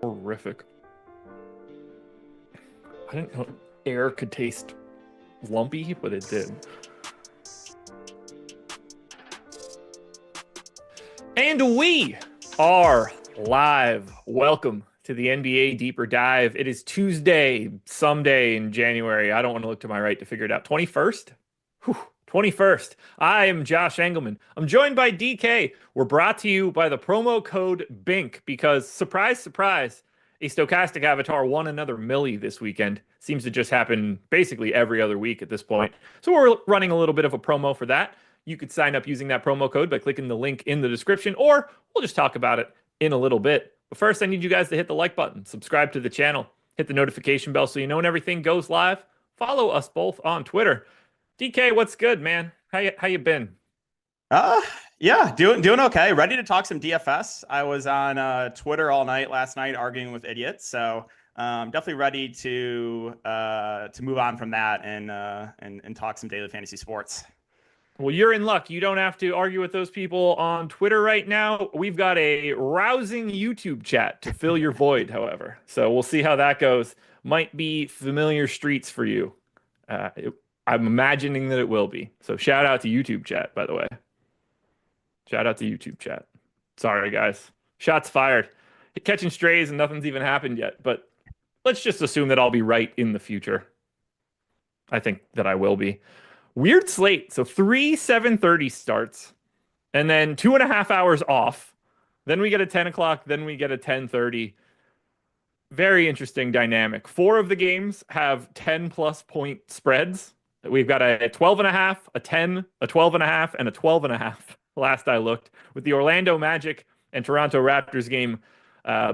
Horrific. I didn't know air could taste lumpy, but it did. And we are live. Welcome to the NBA Deeper Dive. It is Tuesday, someday in January. I don't want to look to my right to figure it out. 21st? Whew, 21st. I am Josh Engleman. I'm joined by DK. We're brought to you by the promo code BINK because, surprise, surprise, a Stokastic avatar won another milli this weekend. Seems to just happen basically every other week at this point. So we're running a little bit of a promo for that. You could sign up using that promo code by clicking the link in the description, or we'll just talk about it in a little bit. But first, I need you guys to hit the like button, subscribe to the channel, hit the notification bell so you know when everything goes live. Follow us both on Twitter. DK, what's good, man? How you been? Yeah, doing okay. Ready to talk some DFS. I was on Twitter all night last night arguing with idiots, so definitely ready to move on from that and talk some daily fantasy sports. Well, you're in luck. You don't have to argue with those people on Twitter right now. We've got a rousing YouTube chat to fill your void, however. So we'll see how that goes. Might be familiar streets for you. I'm imagining that it will be. So shout out to YouTube chat, by the way. Shout out to YouTube chat. Sorry, guys. Shots fired. Catching strays and nothing's even happened yet. But let's just assume that I'll be right in the future. I think that I will be. Weird slate. So 7:30 starts. And then 2.5 hours off. Then we get a 10 o'clock. Then we get a 10:30. Very interesting dynamic. 4 of the games have 10+ point spreads. We've got a 12.5, a 10, a 12.5, and a 12.5. Last I looked, with the Orlando Magic and Toronto Raptors game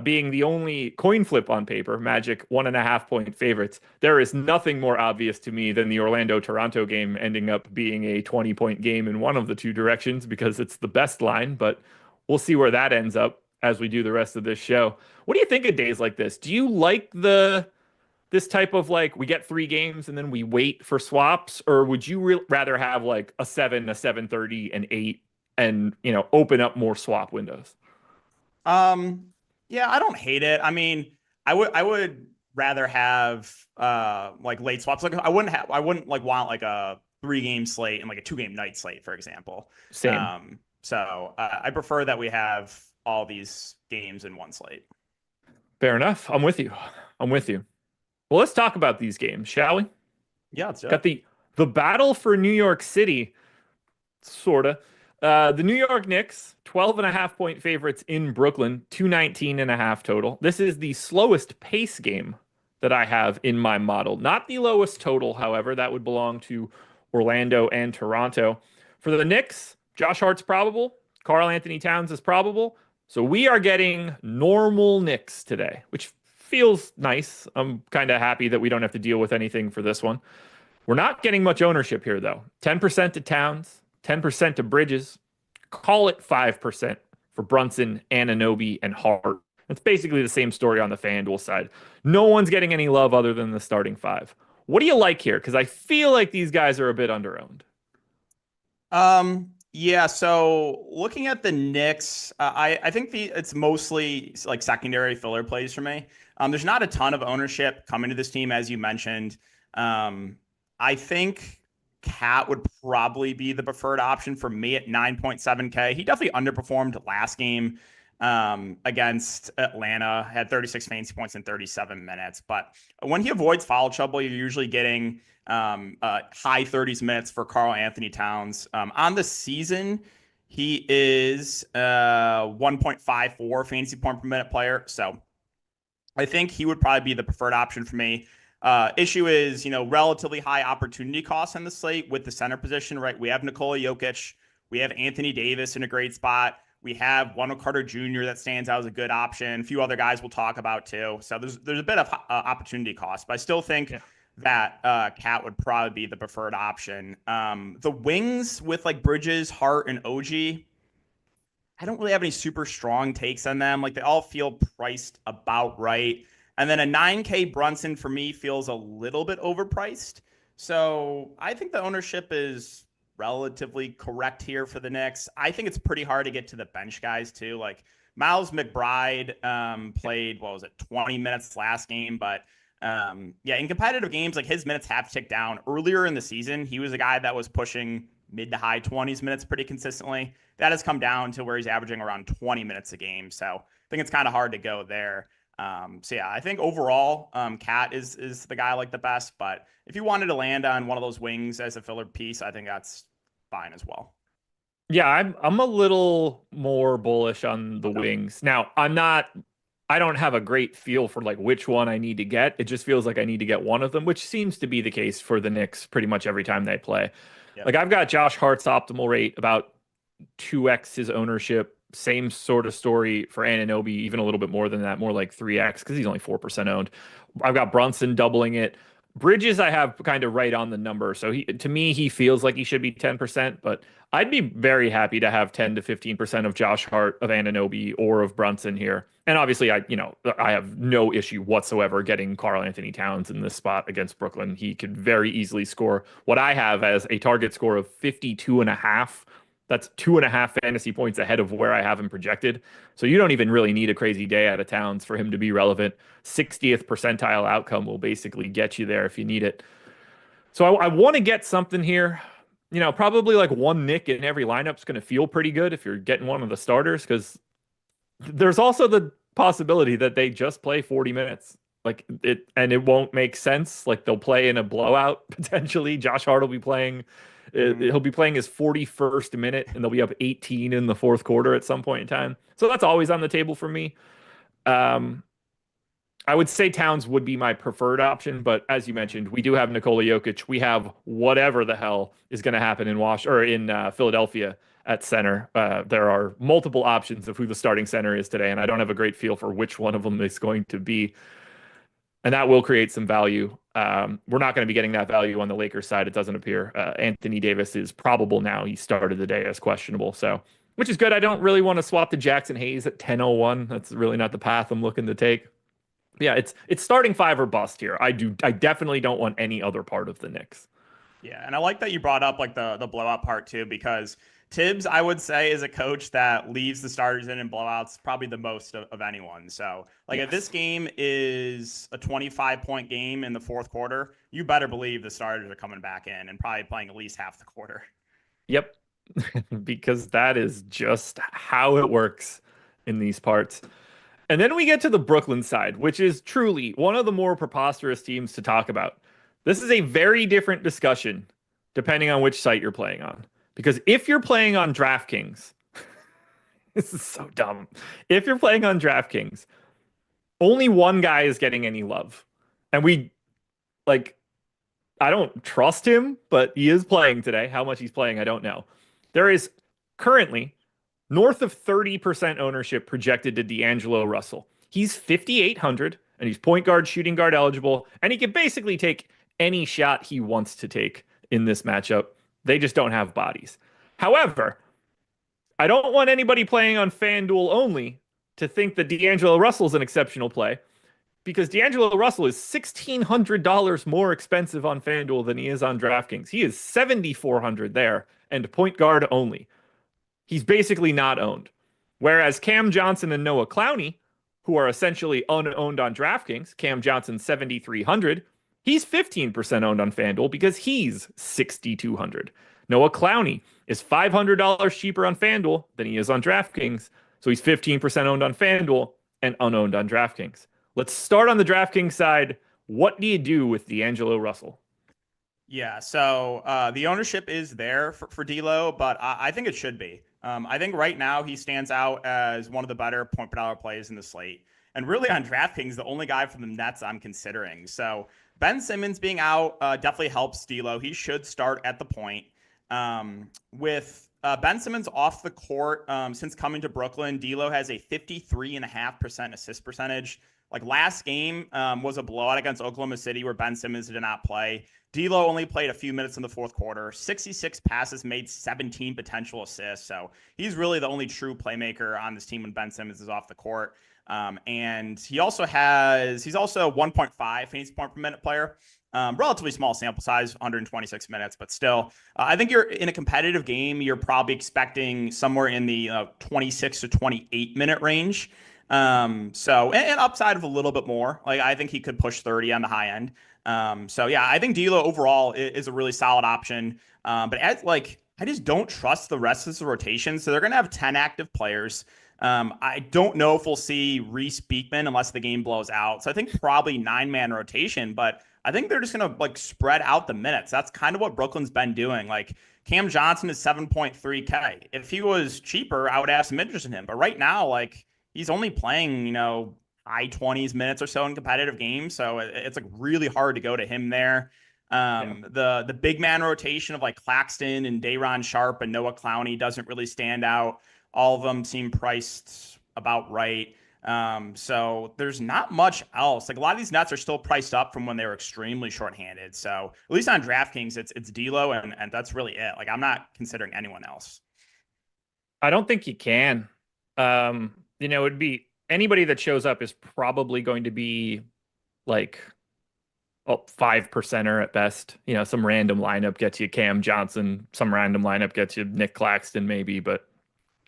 being the only coin flip on paper, Magic 1.5 point favorites. There is nothing more obvious to me than the Orlando-Toronto game ending up being a 20-point game in one of the two directions because it's the best line, but we'll see where that ends up as we do the rest of this show. What do you think of days like this? Do you like this type of, like, we get 3 games and then we wait for swaps, or would you rather have like a 7, a 7:30, an 8, and open up more swap windows? Yeah, I don't hate it. I mean, I would rather have like late swaps. Like I wouldn't like want like a 3-game slate and like a 2-game night slate, for example. Same. So I prefer that we have all these games in one slate. Fair enough. I'm with you. Well, let's talk about these games, shall we? Yeah, let's do Got the battle for New York City, sorta. The New York Knicks, 12.5 point favorites in Brooklyn, 219.5 total. This is the slowest pace game that I have in my model. Not the lowest total, however. That would belong to Orlando and Toronto. For the Knicks, Josh Hart's probable. Karl Anthony Towns is probable. So we are getting normal Knicks today, which feels nice. I'm kind of happy that we don't have to deal with anything for this one. We're not getting much ownership here, though. 10% to Towns, 10% to Bridges. Call it 5% for Brunson, Anunoby, and Hart. It's basically the same story on the FanDuel side. No one's getting any love other than the starting 5. What do you like here? Because I feel like these guys are a bit underowned. Yeah, so looking at the Knicks, I think it's mostly like secondary filler plays for me. There's not a ton of ownership coming to this team, as you mentioned. I think Cat would probably be the preferred option for me at 9.7K. He definitely underperformed last game. against Atlanta, had 36 fantasy points in 37 minutes. But when he avoids foul trouble, you're usually getting high 30s minutes for Karl Anthony Towns. On the season, he is 1.54 fantasy point per minute player. So I think he would probably be the preferred option for me. Issue is, relatively high opportunity costs on the slate with the center position, right? We have Nikola Jokic. We have Anthony Davis in a great spot. We have Wendell Carter Jr. that stands out as a good option. A few other guys we'll talk about too. So there's a bit of opportunity cost, but I still think that Cat would probably be the preferred option. The wings with like Bridges, Hart, and OG, I don't really have any super strong takes on them. Like they all feel priced about right. And then a 9K Brunson for me feels a little bit overpriced. So I think the ownership is relatively correct here for the Knicks. I think it's pretty hard to get to the bench guys too. Like Miles McBride played, 20 minutes last game. But in competitive games, like his minutes have ticked down. Earlier in the season, he was a guy that was pushing mid to high 20s minutes pretty consistently. That has come down to where he's averaging around 20 minutes a game. So I think it's kind of hard to go there. I think overall, Cat is the guy I like the best. But if you wanted to land on one of those wings as a filler piece, I think that's fine as well. Yeah, I'm a little more bullish on the wings. Now, I don't have a great feel for like which one I need to get. It just feels like I need to get one of them, which seems to be the case for the Knicks pretty much every time they play. Yep. Like I've got Josh Hart's optimal rate about 2x his ownership. Same sort of story for Anunoby, even a little bit more than that, more like 3x because he's only 4% owned. I've got Brunson doubling it. Bridges I have kind of right on the number. So to me, he feels like he should be 10%, but I'd be very happy to have 10 to 15% of Josh Hart, of Anunoby, or of Brunson here. And obviously, I have no issue whatsoever getting Karl Anthony Towns in this spot against Brooklyn. He could very easily score what I have as a target score of 52.5. That's 2.5 fantasy points ahead of where I have him projected. So you don't even really need a crazy day out of Towns for him to be relevant. 60th percentile outcome will basically get you there if you need it. So I want to get something here. Probably like one Nick in every lineup is going to feel pretty good if you're getting one of the starters, because there's also the possibility that they just play 40 minutes. And it won't make sense. Like they'll play in a blowout potentially. Josh Hart will be playing. He'll be playing his 41st minute, and they'll be up 18 in the fourth quarter at some point in time. So that's always on the table for me. I would say Towns would be my preferred option, but as you mentioned, we do have Nikola Jokic. We have whatever the hell is going to happen in Philadelphia at center. There are multiple options of who the starting center is today, and I don't have a great feel for which one of them is going to be. And that will create some value. We're not going to be getting that value on the Lakers side, it doesn't appear. Anthony Davis is probable now. He started the day as questionable, so which is good. I don't really want to swap to Jackson Hayes at 10:01. That's really not the path I'm looking to take. Yeah, it's starting five or bust here. I definitely don't want any other part of the Knicks. Yeah, and I like that you brought up like the blowout part too, because Tibbs, I would say, is a coach that leaves the starters in blowouts probably the most of anyone. So, if this game is a 25-point game in the fourth quarter, you better believe the starters are coming back in and probably playing at least half the quarter. Yep, because that is just how it works in these parts. And then we get to the Brooklyn side, which is truly one of the more preposterous teams to talk about. This is a very different discussion depending on which site you're playing on. Because if you're playing on DraftKings, this is so dumb. If you're playing on DraftKings, only one guy is getting any love. And I don't trust him, but he is playing today. How much he's playing, I don't know. There is currently north of 30% ownership projected to D'Angelo Russell. He's 5,800, and he's point guard, shooting guard eligible, and he can basically take any shot he wants to take in this matchup. They just don't have bodies. However, I don't want anybody playing on FanDuel only to think that D'Angelo Russell is an exceptional play, because D'Angelo Russell is $1,600 more expensive on FanDuel than he is on DraftKings. He is $7,400 there, and point guard only. He's basically not owned. Whereas Cam Johnson and Noah Clowney, who are essentially unowned on DraftKings, Cam Johnson 7,300, he's 15% owned on FanDuel because he's 6,200. Noah Clowney is $500 cheaper on FanDuel than he is on DraftKings, So he's 15% owned on FanDuel and unowned on DraftKings. Let's start on the DraftKings side. What do you do with D'Angelo Russell? Yeah, so the ownership is there for D'Lo, but I think it should be. I think right now he stands out as one of the better point per dollar plays in the slate. And really on DraftKings, the only guy from the Nets I'm considering. So Ben Simmons being out definitely helps D'Lo. He should start at the point. With Ben Simmons off the court since coming to Brooklyn, D'Lo has a 53.5% assist percentage. Like last game was a blowout against Oklahoma City where Ben Simmons did not play. D'Lo only played a few minutes in the fourth quarter. 66 passes, made 17 potential assists. So he's really the only true playmaker on this team when Ben Simmons is off the court. And he's also 1.5 fantasy point per minute player. Relatively small sample size, 126 minutes, but still, I think you're in a competitive game. You're probably expecting somewhere in the 26 to 28 minute range. And upside of a little bit more. Like I think he could push 30 on the high end. So yeah, I think D'Lo overall is a really solid option. But I just don't trust the rest of this rotation. So they're going to have 10 active players. I don't know if we'll see Reese Beekman unless the game blows out. So I think probably 9-man rotation, but I think they're just going to like spread out the minutes. That's kind of what Brooklyn's been doing. Like Cam Johnson is 7.3K. If he was cheaper, I would have some interest in him. But right now, like he's only playing, high 20s minutes or so in competitive games. So it's like really hard to go to him there. The big man rotation of like Claxton and Day'Ron Sharp and Noah Clowney doesn't really stand out. All of them seem priced about right. So there's not much else. Like a lot of these Nets are still priced up from when they were extremely shorthanded. So at least on DraftKings, it's D'Lo and that's really it. Like I'm not considering anyone else. I don't think you can. It'd be anybody that shows up is probably going to be like 5%er at best. Some random lineup gets you Cam Johnson, some random lineup gets you Nick Claxton maybe, but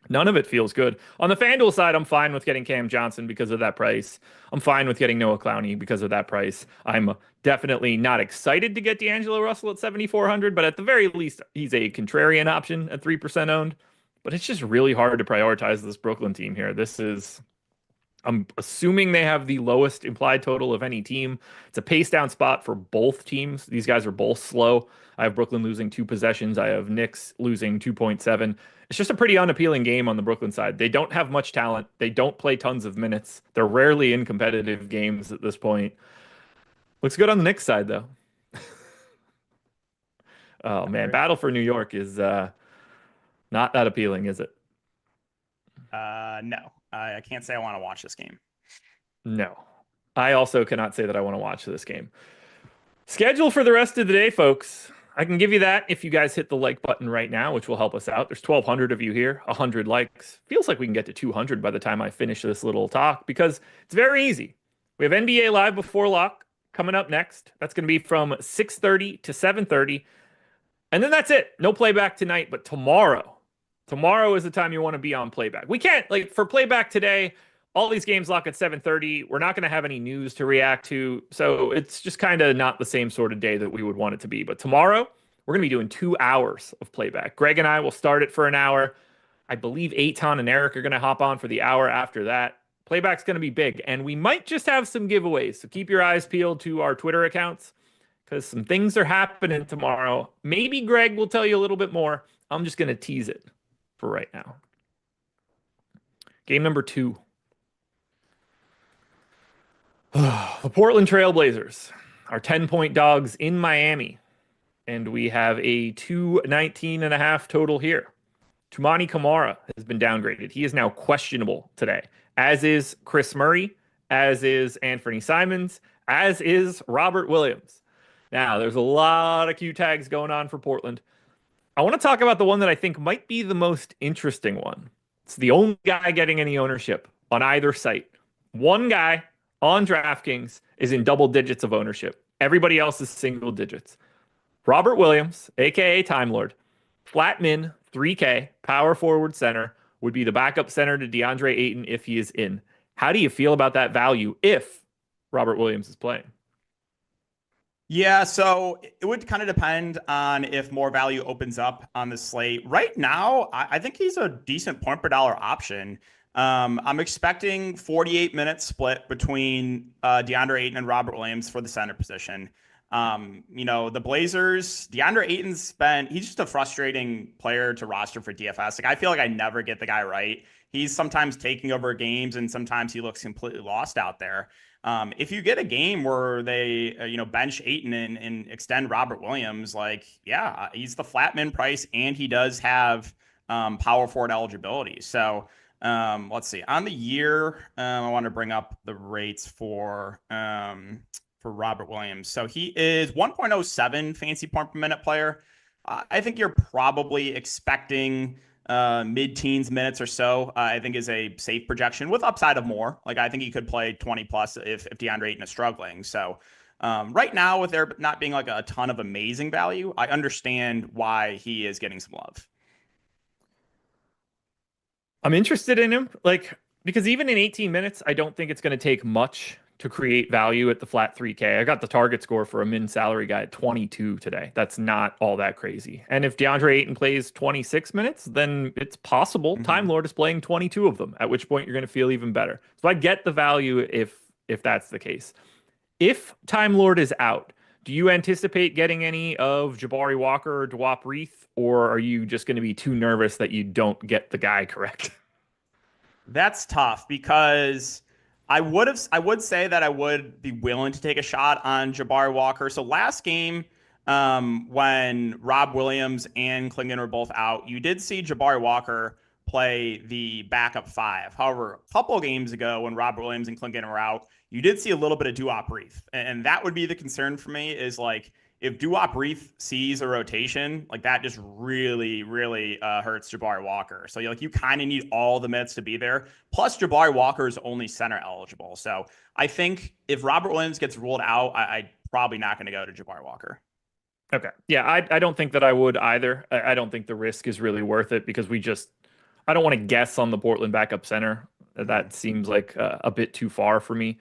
none of it feels good. On the FanDuel side, I'm fine with getting Cam Johnson because of that price. I'm fine with getting Noah Clowney because of that price. I'm definitely not excited to get D'Angelo Russell at 7,400, but at the very least, he's a contrarian option at 3% owned. But it's just really hard to prioritize this Brooklyn team here. I'm assuming they have the lowest implied total of any team. It's a pace down spot for both teams. These guys are both slow. I have Brooklyn losing 2 possessions. I have Knicks losing 2.7. It's just a pretty unappealing game on the Brooklyn side. They don't have much talent. They don't play tons of minutes. They're rarely in competitive games at this point. Looks good on the Knicks side, though. Oh, man. Battle for New York is not that appealing, is it? No. I can't say I want to watch this game. No. I also cannot say that I want to watch this game. Schedule for the rest of the day, folks. I can give you that if you guys hit the like button right now, which will help us out. There's 1,200 of you here, 100 likes. Feels like we can get to 200 by the time I finish this little talk because it's very easy. We have NBA Live before lock coming up next. That's going to be from 6:30 to 7:30. And then that's it. No playback tonight, but tomorrow. Tomorrow is the time you want to be on playback. We can't, for playback today, all these games lock at 7:30. We're not going to have any news to react to. So it's just kind of not the same sort of day that we would want it to be. But tomorrow, we're going to be doing 2 hours of playback. Greg and I will start it for an hour. I believe Eitan and Eric are going to hop on for the hour after that. Playback's going to be big. And we might just have some giveaways. So keep your eyes peeled to our Twitter accounts because some things are happening tomorrow. Maybe Greg will tell you a little bit more. I'm just going to tease it for right now. Game number 2. The Portland Trailblazers are 10-point dogs in Miami. And we have a 219.5 total here. Tumani Kamara has been downgraded. He is now questionable today, as is Chris Murray, as is Anthony Simons, as is Robert Williams. Now, there's a lot of Q tags going on for Portland. I want to talk about the one that I think might be the most interesting one. It's the only guy getting any ownership on either site. One guy on DraftKings is in double digits of ownership. Everybody else is single digits. Robert Williams, a.k.a. Time Lord, flat min, 3K, power forward center, would be the backup center to DeAndre Ayton if he is in. How do you feel about that value if Robert Williams is playing? Yeah, so it would kind of depend on if more value opens up on the slate. Right now, I think he's a decent point per dollar option. I'm expecting 48 minutes split between DeAndre Ayton and Robert Williams for the center position. The Blazers, DeAndre he's just a frustrating player to roster for DFS. Like, I feel like I never get the guy right. He's sometimes taking over games and sometimes he looks completely lost out there. If you get a game where they, bench Ayton and extend Robert Williams, like, yeah, he's the flat min price and he does have power forward eligibility. So let's see. On the year, I want to bring up the rates for Robert Williams. So he is 1.07 fantasy point per minute player. I think you're probably expecting mid-teens minutes or so. I think is a safe projection with upside of more. Like, I think he could play 20 plus if DeAndre Ayton is struggling. So right now, with there not being like a ton of amazing value, I understand why he is getting some love. I'm interested in him, like, because even in 18 minutes, I don't think it's going to take much to create value at the flat 3K. I got the target score for a min salary guy at 22 today. That's not all that crazy. And if DeAndre Ayton plays 26 minutes, then it's possible Time Lord is playing 22 of them, at which point you're going to feel even better. So I get the value if that's the case. If Time Lord is out, do you anticipate getting any of Jabari Walker or Dwop Reith, or are you just going to be too nervous that you don't get the guy correct? That's tough because I would say that I would be willing to take a shot on Jabari Walker. So last game, when Rob Williams and Klingon were both out, you did see Jabari Walker play the backup five. However, a couple of games ago when Rob Williams and Klingon were out, you did see a little bit of Duop Reith. And that would be the concern for me is like, if Duop Reith sees a rotation, like that just really, really hurts Jabari Walker. So you kind of need all the minutes to be there. Plus, Jabari Walker is only center eligible. So I think if Robert Williams gets ruled out, I'm probably not going to go to Jabari Walker. Okay. Yeah, I don't think that I would either. I don't think the risk is really worth it because I don't want to guess on the Portland backup center. That seems like a bit too far for me.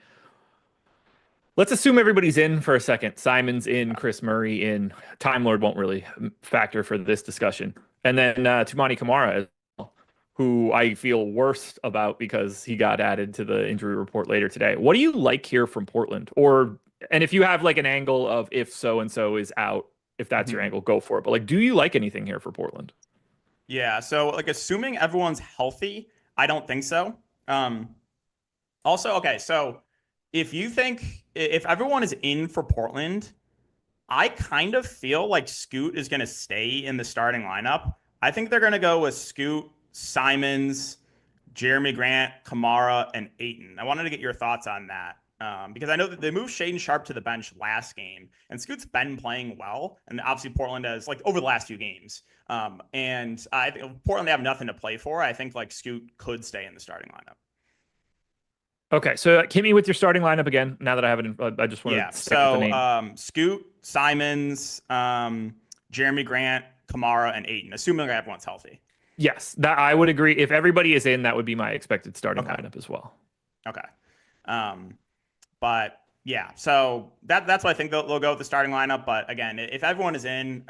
Let's assume everybody's in for a second. Simon's in, Chris Murray in. Time Lord won't really factor for this discussion. And then Tumani Kamara as well, who I feel worst about because he got added to the injury report later today. What do you like here from Portland? And if you have like an angle of if so-and-so is out, if that's your angle, go for it. But like, do you like anything here for Portland? Yeah. So like assuming everyone's healthy, I don't think so. Also, okay, so if everyone is in for Portland, I kind of feel like Scoot is going to stay in the starting lineup. I think they're going to go with Scoot, Simons, Jeremy Grant, Kamara, and Ayton. I wanted to get your thoughts on that because I know that they moved Shaden Sharp to the bench last game, and Scoot's been playing well, and obviously Portland has like over the last few games. And I think Portland, they have nothing to play for. I think like Scoot could stay in the starting lineup. Okay, so hit me with your starting lineup again. Now that I have it, I just want to stick with the name. Scoot, Simons, Jeremy Grant, Kamara, and Ayton, assuming everyone's healthy. Yes, that I would agree. If everybody is in, that would be my expected starting lineup as well. Okay. But yeah, so that's why I think they'll go with the starting lineup. But again, if everyone is in,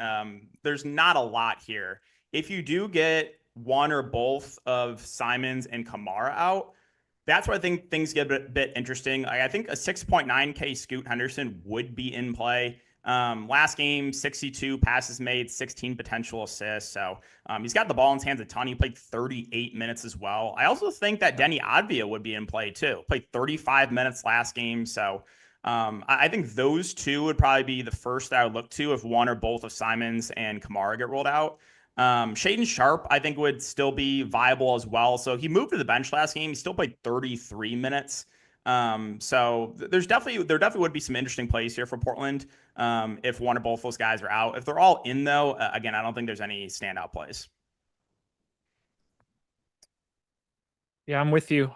there's not a lot here. If you do get one or both of Simons and Kamara out, that's where I think things get a bit interesting. I think a 6.9K Scoot Henderson would be in play. Last game, 62 passes made, 16 potential assists. So he's got the ball in his hands a ton. He played 38 minutes as well. I also think that Denny Advia would be in play too. Played 35 minutes last game. So I think those two would probably be the first that I would look to if one or both of Simons and Kamara get rolled out. Shaden Sharp, I think, would still be viable as well. So he moved to the bench last game. He still played 33 minutes. So there definitely would be some interesting plays here for Portland if one or both those guys are out. If they're all in, though, again, I don't think there's any standout plays. Yeah, I'm with you.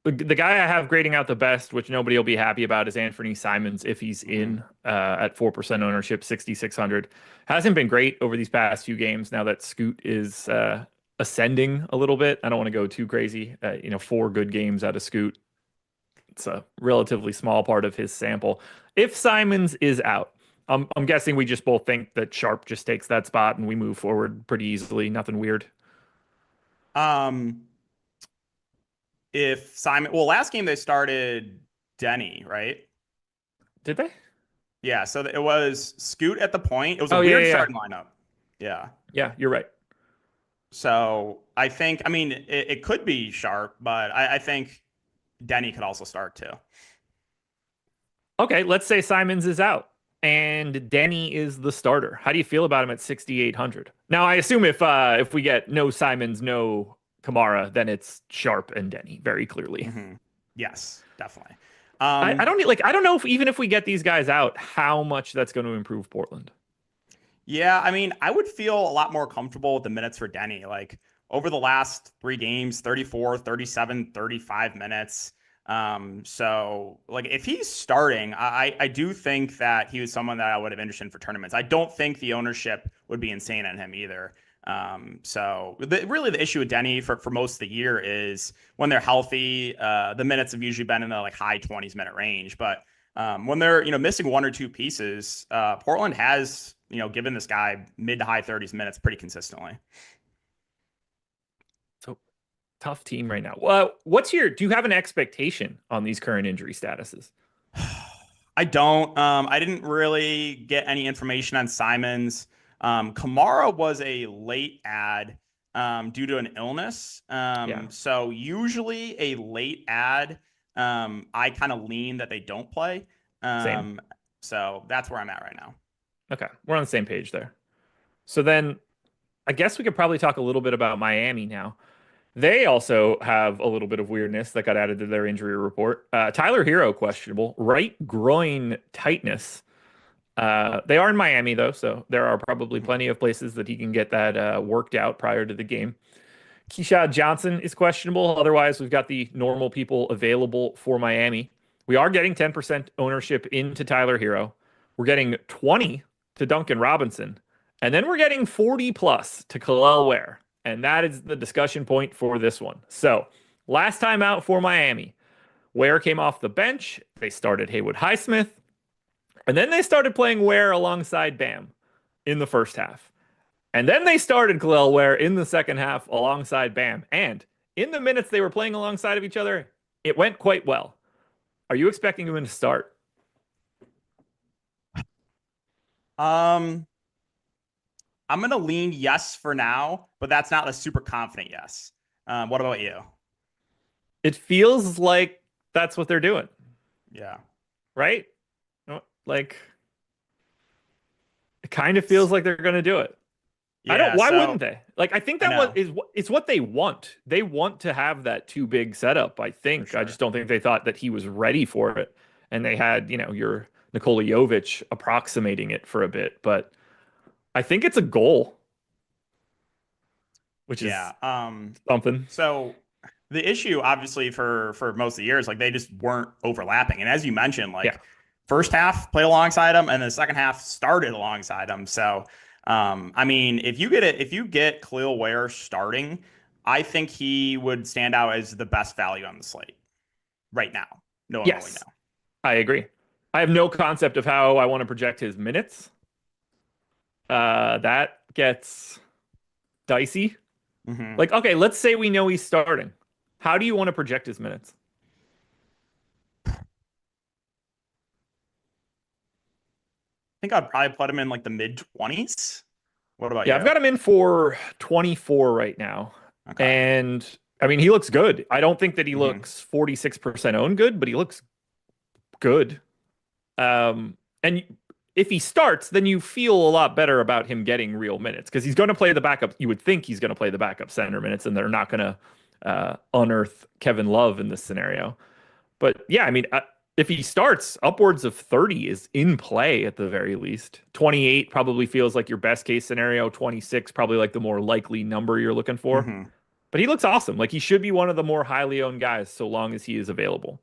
The guy I have grading out the best, which nobody will be happy about, is Anthony Simons if he's in at 4% ownership, 6,600. Hasn't been great over these past few games now that Scoot is ascending a little bit. I don't want to go too crazy. 4 good games out of Scoot. It's a relatively small part of his sample. If Simons is out, I'm guessing we just both think that Sharp just takes that spot and we move forward pretty easily. Nothing weird. if Simon, well, last game they started Denny, right? Did they? Yeah, so it was Scoot at the point. It was a Oh yeah, weird yeah, yeah. starting lineup. Yeah. Yeah, you're right. So I think, I mean, it could be Sharp, but I think Denny could also start too. Okay, let's say Simons is out and Denny is the starter. How do you feel about him at 6,800? Now, I assume if we get no Simons, no Kamara, then it's Sharp and Denny very clearly. Yes, definitely. I don't need like I don't know if even if we get these guys out, how much that's going to improve Portland. Yeah, I mean, I would feel a lot more comfortable with the minutes for Denny. Like over the last 3 games, 34, 37, 35 minutes. So like if he's starting, I do think that he was someone that I would have interested in for tournaments. I don't think the ownership would be insane on him either. So really the issue with Denny for most of the year is when they're healthy, the minutes have usually been in the like high 20s minute range. But when they're missing one or two pieces, Portland has given this guy mid to high 30s minutes pretty consistently. So tough team right now. Well, do you have an expectation on these current injury statuses? I don't. I didn't really get any information on Simons. Kamara was a late ad due to an illness. Yeah, So usually a late ad, I kind of lean that they don't play. same. So that's where I'm at right now. Okay, we're on the same page there. So then I guess we could probably talk a little bit about Miami now. They also have a little bit of weirdness that got added to their injury report. Tyler Hero questionable, right groin tightness. They are in Miami though, so there are probably plenty of places that he can get that worked out prior to the game. Keyshawn Johnson is questionable. Otherwise, we've got the normal people available for Miami. We are getting 10% ownership into Tyler Hero. We're getting 20 to Duncan Robinson. And then we're getting 40 plus to Khalil Ware. And that is the discussion point for this one. So last time out for Miami, Ware came off the bench. They started Haywood Highsmith. And then they started playing Ware alongside Bam in the first half. And then they started Khalil Ware in the second half alongside Bam. And in the minutes they were playing alongside of each other, it went quite well. Are you expecting him to start? I'm gonna lean yes for now, but that's not a super confident yes. What about you? It feels like that's what they're doing, Yeah. right? Like, it kind of feels like they're going to do it. I don't. Yeah. Why So wouldn't they? Like, I think I that know it's what they want. They want to have that too big setup. I for think. I sure. just don't think they thought that he was ready for it, and they had your Nikola Jovic approximating it for a bit. But I think it's a goal, which is Yeah. something. So the issue, obviously, for most of the years, like they just weren't overlapping. And as you mentioned, Yeah. like first half played alongside him, and the second half started alongside him. So, I mean, if you get Khalil Ware starting, I think he would stand out as the best value on the slate right now, knowing what we Yes, I agree. I have no concept of how I want to project his minutes. That gets dicey. know. Like, okay, let's say we know he's starting. How do you want to project his minutes? I think I'd probably put him in like the mid 20s. What about Yeah, I've you? got him in for 24 right now. Okay. And I mean, he looks good. I don't think that he hmm looks 46% owned good, but he looks good. And if he starts, then you feel a lot better about him getting real minutes because he's going to play the backup. You would think he's going to play the backup center minutes, and they're not going to unearth Kevin Love in this scenario. But yeah, I mean, if he starts, upwards of 30 is in play at the very least. 28 probably feels like your best case scenario. 26 probably like the more likely number you're looking for. hmm But he looks awesome. Like he should be one of the more highly owned guys so long as he is available.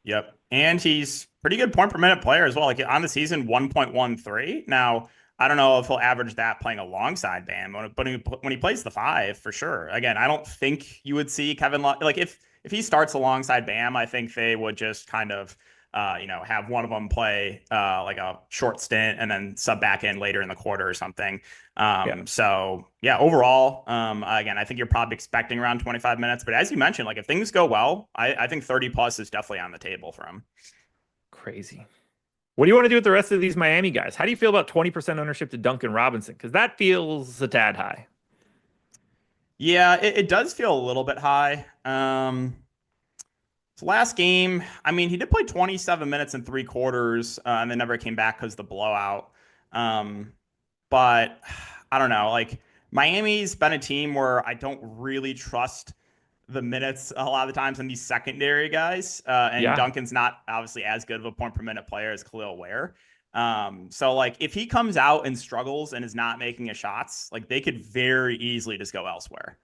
Yep. And he's pretty good point per minute player as well. Like on the season, 1.13. Now, I don't know if he'll average that playing alongside Bam, but when he plays the five, for sure. Again, I don't think you would see Kevin Love. Like if he starts alongside Bam, I think they would just kind of have one of them play like a short stint and then sub back in later in the quarter or something. Yeah, So yeah, overall, again, I think you're probably expecting around 25 minutes, but as you mentioned, like if things go well, I think 30 plus is definitely on the table for him. crazy. What do you want to do with the rest of these Miami guys? How do you feel about 20% ownership to Duncan Robinson? Because that feels a tad high. Yeah, it does feel a little bit high. So last game, I mean, he did play 27 minutes and three quarters, and then never came back because of the blowout. Um, but I don't know. Like Miami's been a team where I don't really trust the minutes a lot of the times in these secondary guys. And Yeah. Duncan's not obviously as good of a point per minute player as Khalil Ware. So like if he comes out and struggles and is not making his shots, like they could very easily just go elsewhere.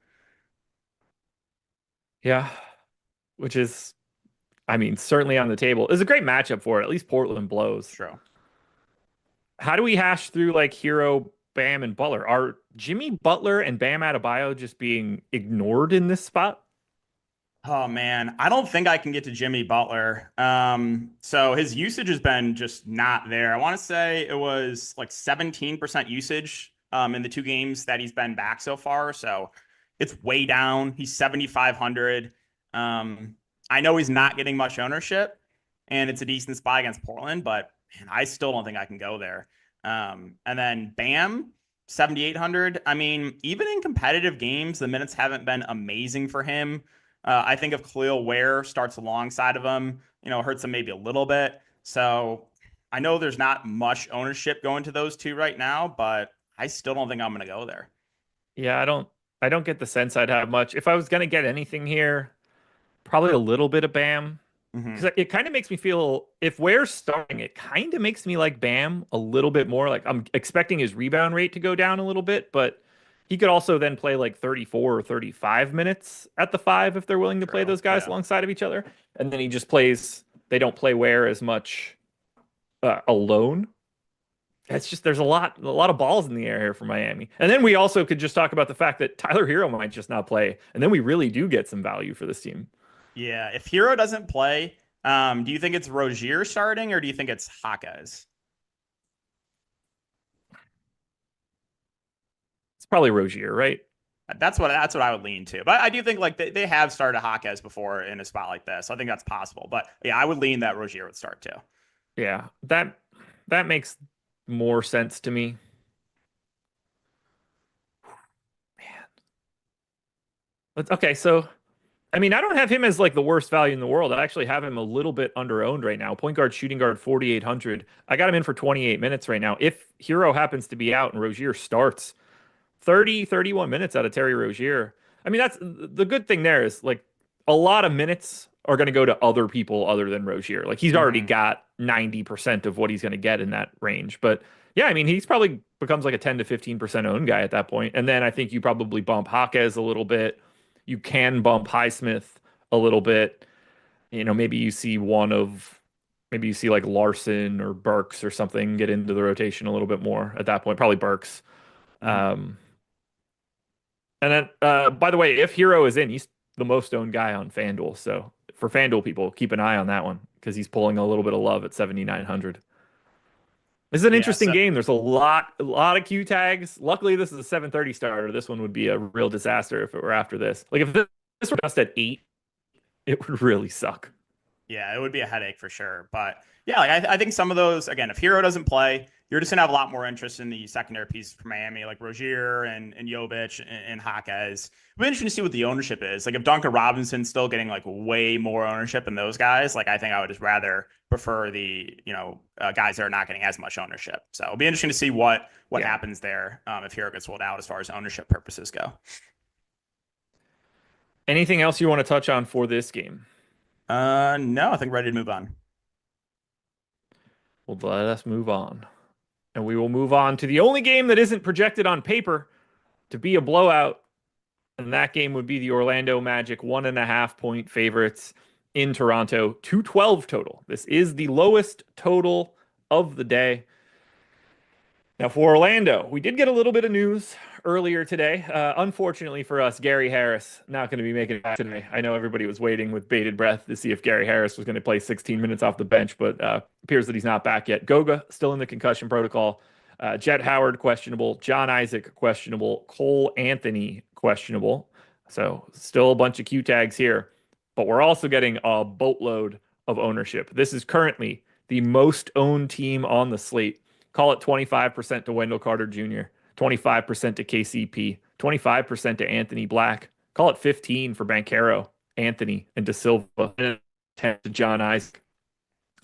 Yeah. Which is, I mean, certainly on the table. It's a great matchup for it. At least Portland blows. True. How do we hash through like Hero, Bam, and Butler? Are Jimmy Butler and Bam Adebayo just being ignored in this spot? Oh man, I don't think I can get to Jimmy Butler. So his usage has been just not there. I want to say it was like 17% usage in the two games that he's been back so far. So it's way down. He's 7,500. I know he's not getting much ownership, and it's a decent spot against Portland, but man, I still don't think I can go there. And then Bam, 7,800. I mean, even in competitive games, the minutes haven't been amazing for him. I think if Khalil Ware starts alongside of him, hurts him maybe a little bit. So I know there's not much ownership going to those two right now, but I still don't think I'm going to go there. Yeah, I don't get the sense I'd have much. If I was gonna get anything here, probably a little bit of Bam. Hmm. Because it kind of makes me feel if Ware's starting, it kind of makes me like Bam a little bit more. Like I'm expecting his rebound rate to go down a little bit, but he could also then play like 34 or 35 minutes at the five if they're willing to play True. those guys Yeah. alongside of each other. And then he just plays, they don't play Ware as much alone. It's just there's a lot of balls in the air here for Miami. And then we also could just talk about the fact that Tyler Hero might just not play. And then we really do get some value for this team. Yeah. If Hero doesn't play, do you think it's Rozier starting or do you think it's Hawkeyes? It's probably Rozier, right? That's what I would lean to. But I do think like they have started Hawkeyes before in a spot like this. So I think that's possible. But yeah, I would lean that Rozier would start too. Yeah, that makes more sense to me. Man. Okay, so I mean, I don't have him as like the worst value in the world. I actually have him a little bit under owned right now. Point guard, shooting guard, 4,800. I got him in for 28 minutes right now. If Hero happens to be out and Rozier starts, 30, 31 minutes out of Terry Rozier. I mean, that's the good thing there is like a lot of minutes are going to go to other people other than Rozier. Like he's already Hmm. got 90% of what he's going to get in that range. But yeah, I mean, he's probably becomes like a 10 to 15% owned guy at that point. And then I think you probably bump Jaquez a little bit. You can bump Highsmith a little bit. Maybe you see maybe you see like Larson or Burks or something get into the rotation a little bit more at that point. Probably Burks. Hmm. Um, and then, by the way, if Hero is in, he's the most owned guy on FanDuel. So for FanDuel people, keep an eye on that one because he's pulling a little bit of love at 7,900. This is an Yeah. interesting So game. There's a lot of Q tags. Luckily, this is a 7:30 starter. This one would be a real disaster if it were after this. Like if this were just at 8, it would really suck. yeah, it would be a headache for sure. But yeah, like I think some of those again, if Hero doesn't play, you're just gonna have a lot more interest in the secondary pieces for Miami, like Rozier and Jovic and Jaquez. It'll be interesting to see what the ownership is. Like if Duncan Robinson's still getting like way more ownership than those guys, like I think I would just rather prefer the guys that are not getting as much ownership. So it'll be interesting to see what Yeah. happens there if Hero gets rolled out as far as ownership purposes go. Anything else you want to touch on for this game? No, I think ready to move on. Well, let us move on. And we will move on to the only game that isn't projected on paper to be a blowout. And that game would be the Orlando Magic 1.5 point favorites in Toronto, 212 total. This is the lowest total of the day. Now for Orlando, we did get a little bit of news earlier today. Unfortunately for us, Gary Harris not going to be making it back today. I know everybody was waiting with bated breath to see if Gary Harris was going to play 16 minutes off the bench, but appears that he's not back yet. Goga still in the concussion protocol. Jet Howard questionable. John Isaac questionable. Cole Anthony questionable. So still a bunch of Q tags here, but we're also getting a boatload of ownership. This is currently the most owned team on the slate. Call it 25% to Wendell Carter Jr., 25% to KCP, 25% to Anthony Black. Call it 15 for Banchero, Anthony, and De Silva, and 10 to John Isaac.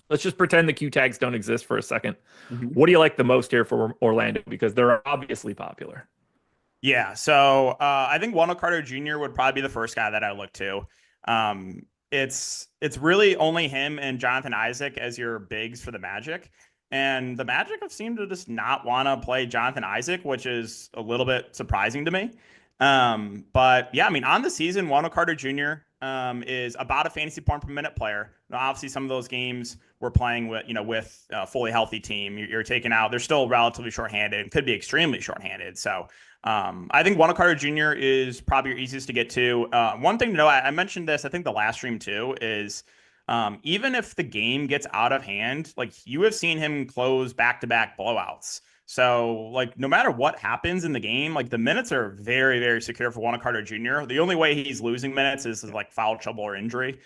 Let's just pretend the Q tags don't exist for a second. Mhm. What do you like the most here for Orlando? Because they're obviously popular. Yeah, so I think Wendell Carter Jr. would probably be the first guy that I look to. It's really only him and Jonathan Isaac as your bigs for the Magic. And the Magic have seemed to just not want to play Jonathan Isaac, which is a little bit surprising to me. But yeah, I mean, on the season, Wendell Carter Jr. Is about a fantasy point per minute player. Now, obviously, some of those games we're playing with, with a fully healthy team, you're taking out. They're still relatively shorthanded and could be extremely shorthanded. So I think Wendell Carter Jr. is probably your easiest to get to. One thing to know, I mentioned this, I think the last stream too, is even if the game gets out of hand, like you have seen him close back-to-back blowouts. So, like, no matter what happens in the game, like the minutes are very, very secure for Wendell Carter Jr. The only way he's losing minutes is like foul trouble or injury.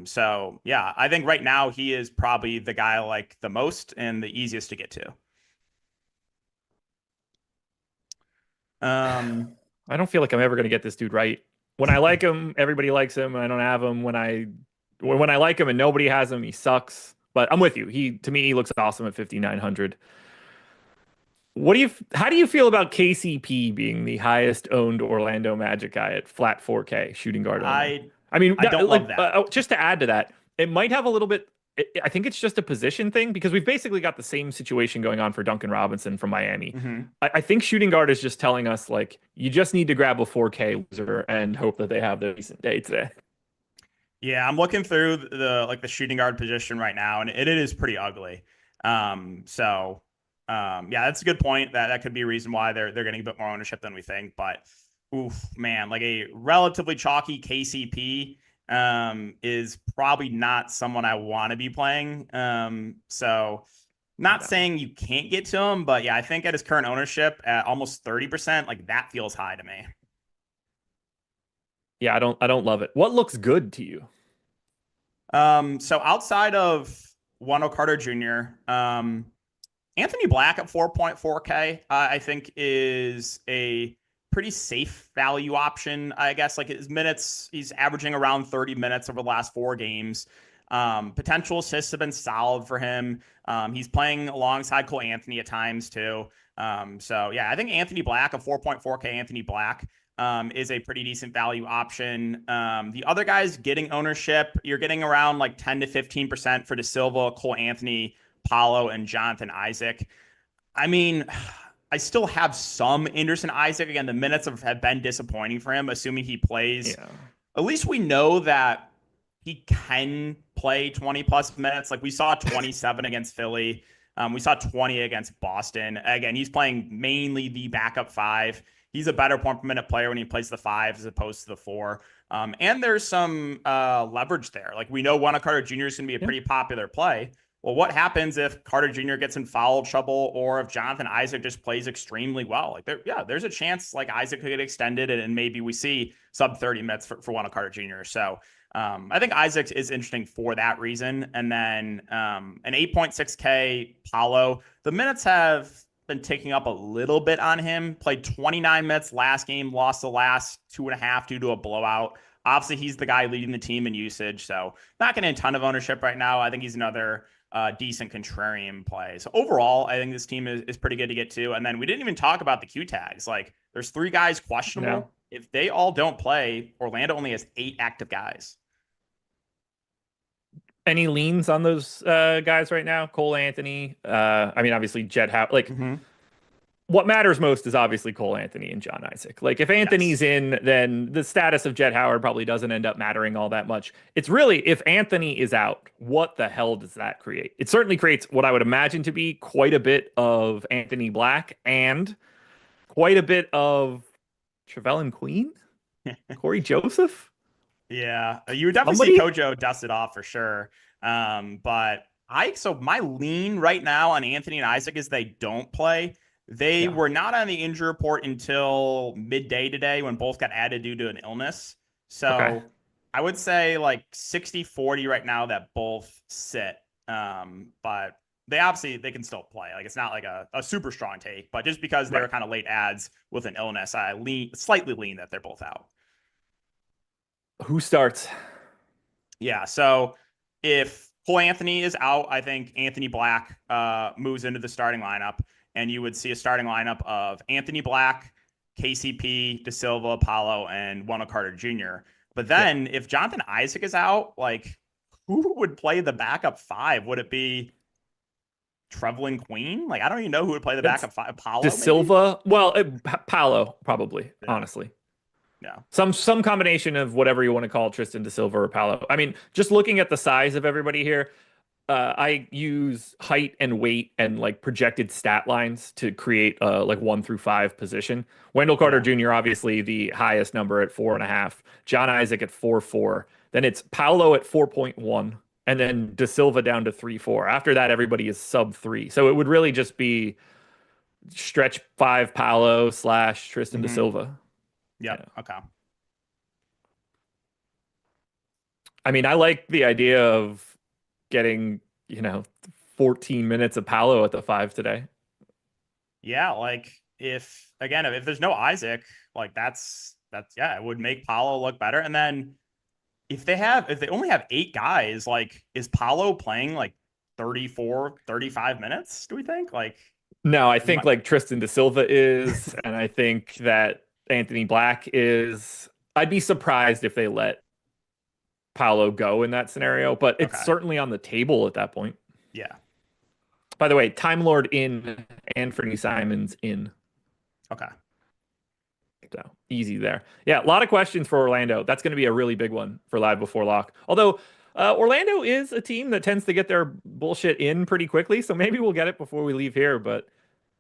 So yeah, I think right now he is probably the guy I like the most and the easiest to get to. I don't feel like I'm ever going to get this dude right. When I like him, everybody likes him. I don't have him. When I like him and nobody has him, he sucks. But I'm with you. To me, he looks awesome at 5,900. How do you feel about KCP being the highest owned Orlando Magic guy at flat 4K shooting guard only? I I mean, I don't love that. just to add to that, it might have a little bit. I think it's just a position thing because we've basically got the same situation going on for Duncan Robinson from Miami. Mhm. I think shooting guard is just telling us like you just need to grab a 4K loser and hope that they have the decent day today. Yeah, I'm looking through the shooting guard position right now, and it is pretty ugly. So yeah, that's a good point. That could be a reason why they're getting a bit more ownership than we think. But oof, man, like a relatively chalky KCP is probably not someone I want to be playing. So not No. saying you can't get to him, but yeah, I think at his current ownership at almost 30%, like that feels high to me. Yeah, I don't love it. What looks good to you? So outside of Wendell Carter Jr., Anthony Black at 4.4K, I think is a pretty safe value option. I guess like his minutes, he's averaging around 30 minutes over the last 4 games. Potential assists have been solid for him. He's playing alongside Cole Anthony at times too. So yeah, I think Anthony Black, a 4.4K Anthony Black, is a pretty decent value option. The other guys getting ownership, you're getting around like 10 to 15% for De Silva, Cole Anthony, Paulo, and Jonathan Isaac. I mean, I still have some Anderson Isaac. Again, the minutes have been disappointing for him, assuming he plays. Yeah. At least we know that he can play 20 plus minutes. Like we saw 27 against Philly. We saw 20 against Boston. Again, he's playing mainly the backup five. He's a better point per minute player when he plays the five as opposed to the four. And there's some leverage there. Like we know Wendell Carter Jr. is going to be a pretty popular play. Well, what happens if Carter Jr. gets in foul trouble or if Jonathan Isaac just plays extremely well? Like there's a chance like Isaac could get extended and maybe we see sub 30 minutes for Wendell Carter Jr. So I think Isaac is interesting for that reason. And then an 8.6K Paulo, the minutes have been ticking up a little bit on him. Played 29 minutes last game, lost the last 2.5 due to a blowout. Obviously, he's the guy leading the team in usage, so not getting a ton of ownership right now. I think he's another decent contrarian play. So overall, I think this team is pretty good to get to. And then we didn't even talk about the Q tags. Like there's 3 guys questionable. No. If they all don't play, Orlando only has 8 active guys. Any leans on those guys right now? Cole Anthony. I mean, obviously Jet Howard. Like what matters most is obviously Cole Anthony and John Isaac. Like if Anthony's Yes. in, then the status of Jet Howard probably doesn't end up mattering all that much. It's really if Anthony is out, what the hell does that create? It certainly creates what I would imagine to be quite a bit of Anthony Black and quite a bit of Trevelyan Queen, Corey Joseph, Yeah, you would definitely see somebody. Kojo dust it off for sure. But so my lean right now on Anthony and Isaac is they don't play. They Yeah. were not on the injury report until midday today when both got added due to an illness. Okay. So I would say like 60-40 right now that both sit. But they can still play. Like it's not like a super strong take, but just because they were Right. kind of late ads with an illness, I slightly lean that they're both out. Who starts? Yeah. So if Cole Anthony is out, I think Anthony Black moves into the starting lineup, and you would see a starting lineup of Anthony Black, KCP, De Silva, Paulo, and Wendell Carter Jr. But then if Jonathan Isaac is out, like who would play the backup five? Would it be Trevelyan Queen? Like I don't even know who would play the That's backup five. Paulo, De maybe? Silva. Well, Paolo probably. Yeah. Honestly. Yeah. Some combination of whatever you want to call Tristan Da Silva or Paolo. I mean, just looking at the size of everybody here, I use height and weight and like projected stat lines to create like 1 through 5 position. Wendell Carter Yeah. Jr. obviously the highest number at 4.5. John Isaac at 4.4. Then it's Paolo at 4.1, and then Da Silva down to 3.4. After that, everybody is sub 3. So it would really just be stretch 5 Paolo / Tristan Da Mm-hmm. Silva. Yep. Yeah. Okay. I mean, I like the idea of getting, 14 minutes of Paolo at the 5 today. Yeah, like if there's no Isaac, like that's yeah, it would make Paulo look better. And then if they only have 8 guys, like is Paulo playing like 34, 35 minutes, do we think? Like No, I he think might like Tristan Da Silva is, and I think that Anthony Black is. I'd be surprised if they let Paolo go in that scenario, but it's okay. certainly on the table at that point. Yeah. By the way, Time Lord in, Anthony Simons in. Okay. So easy there. Yeah, a lot of questions for Orlando. That's going to be a really big one for Live Before Lock. Although Orlando is a team that tends to get their bullshit in pretty quickly, so maybe we'll get it before we leave here. But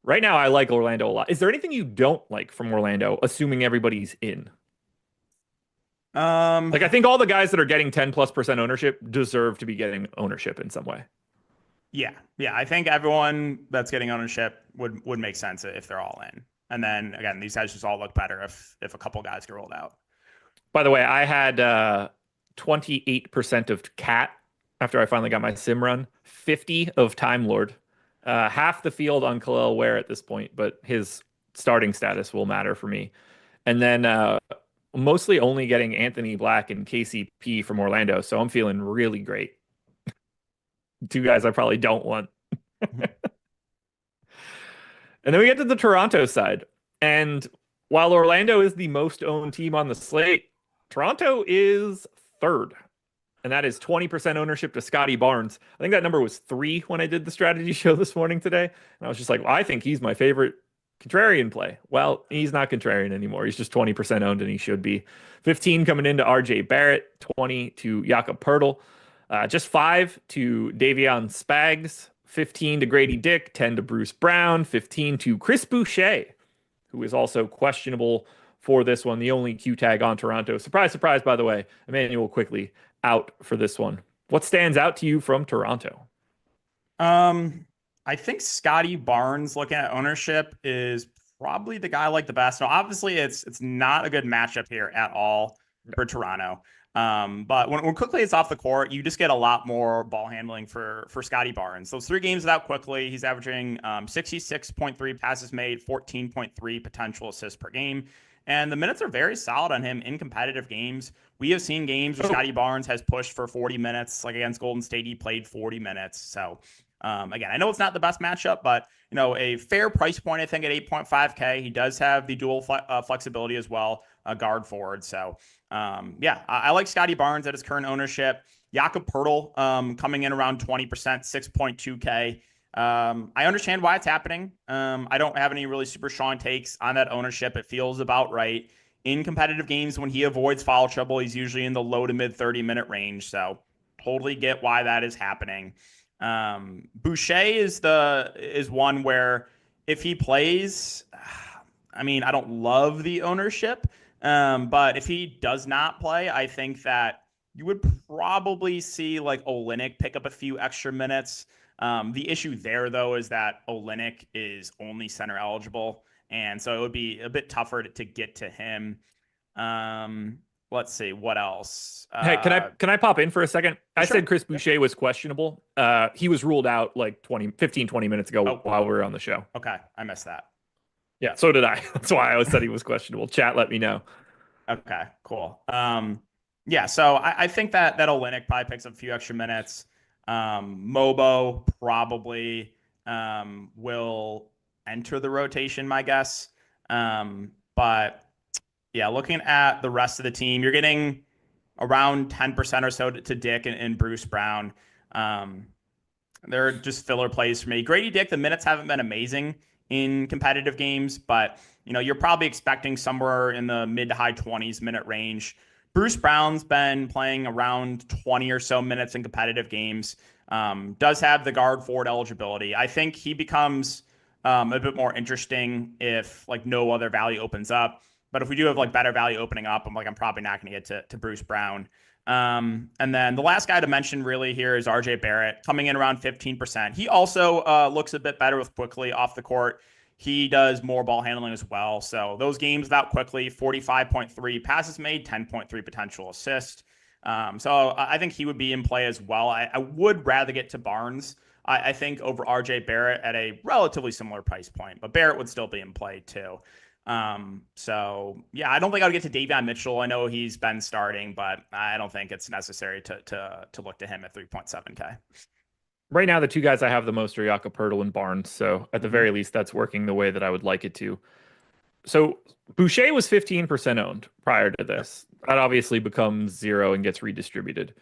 right now, I like Orlando a lot. Is there anything you don't like from Orlando, assuming everybody's in? Um Like, I think all the guys that are getting 10+% ownership deserve to be getting ownership in some way. yeah. Yeah, I think everyone that's getting ownership would make sense if they're all in. And then again, these guys just all look better if a couple guys get rolled out. By the way, I had 28% of Cat after I finally got my sim run, 50 of Time Lord, half the field on Khalil Ware at this point, but his starting status will matter for me. And then mostly only getting Anthony Black and KCP from Orlando, so I'm feeling really great. 2 guys I probably don't want. And then we get to the Toronto side. And while Orlando is the most owned team on the slate, Toronto is third. And that is 20% ownership to Scotty Barnes. I think that number was 3 when I did the strategy show this morning today. And I was just like, well, I think he's my favorite contrarian play. Well, he's not contrarian anymore. He's just 20% owned, and he should be. 15 coming into RJ Barrett, 20 to Jakob Pertl, just 5 to Davion Spags, 15 to Grady Dick, 10 to Bruce Brown, 15 to Chris Boucher, who is also questionable for this one, the only Q tag on Toronto. Surprise, surprise, by the way, Emmanuel quickly out for this one. What stands out to you from Toronto? I think Scotty Barnes, looking at ownership, is probably the guy I like the best. Now, obviously, it's not a good matchup here at all for Toronto. But when quickly is off the court, you just get a lot more ball handling for Scotty Barnes. Those 3 games without quickly, he's averaging 66.3 passes made, 14.3 potential assists per game. And the minutes are very solid on him in competitive games. We have seen games where Scotty Barnes has pushed for 40 minutes, like against Golden State, he played 40 minutes. So again, I know it's not the best matchup, but a fair price point, I think at 8.5K. He does have the dual flexibility as well, guard forward. So yeah, I like Scotty Barnes at his current ownership. Jakob Pertl coming in around 20%, 6.2K. I understand why it's happening. I don't have any really super strong takes on that ownership. It feels about right. In competitive games, when he avoids foul trouble, he's usually in the low to mid 30-minute range. So totally get why that is happening. Boucher is one where if he plays, I mean, I don't love the ownership, but if he does not play, I think that you would probably see like Olynyk pick up a few extra minutes. The issue there, though, is that Olynyk is only center eligible, and so it would be a bit tougher to get to him. Let's see what else. Hey, can I pop in for a second? I Sure. said Chris Boucher was questionable. He was ruled out like 20 minutes ago while we were on the show. Okay, I missed that. Yeah, so did I. That's why I said he was questionable. Chat, let me know. Okay, cool. Yeah, so I think that Olynyk probably picks up a few extra minutes. Mobo probably will enter the rotation, my guess. But yeah, looking at the rest of the team, you're getting around 10% or so to Dick and Bruce Brown. They're just filler plays for me. Grady Dick, the minutes haven't been amazing in competitive games, but you're probably expecting somewhere in the mid to high 20s minute range. Bruce Brown's been playing around 20 or so minutes in competitive games. Does have the guard forward eligibility. I think he becomes a bit more interesting if like no other value opens up. But if we do have like better value opening up, I'm probably not going to get to Bruce Brown. And then the last guy to mention really here is RJ Barrett, coming in around 15%. He also looks a bit better with Quickly off the court. He does more ball handling as well. So those games without Quickly, 45.3 passes made, 10.3 potential assist. So I think he would be in play as well. I would rather get to Barnes, I think, over RJ Barrett at a relatively similar price point. But Barrett would still be in play too. So yeah, I don't think I would get to Davion Mitchell. I know he's been starting, but I don't think it's necessary to look to him at 3.7K. Right now, the two guys I have the most are Jakob Poeltl and Barnes. So at the very least, that's working the way that I would like it to. So Boucher was 15% owned prior to this. That obviously becomes 0 and gets redistributed.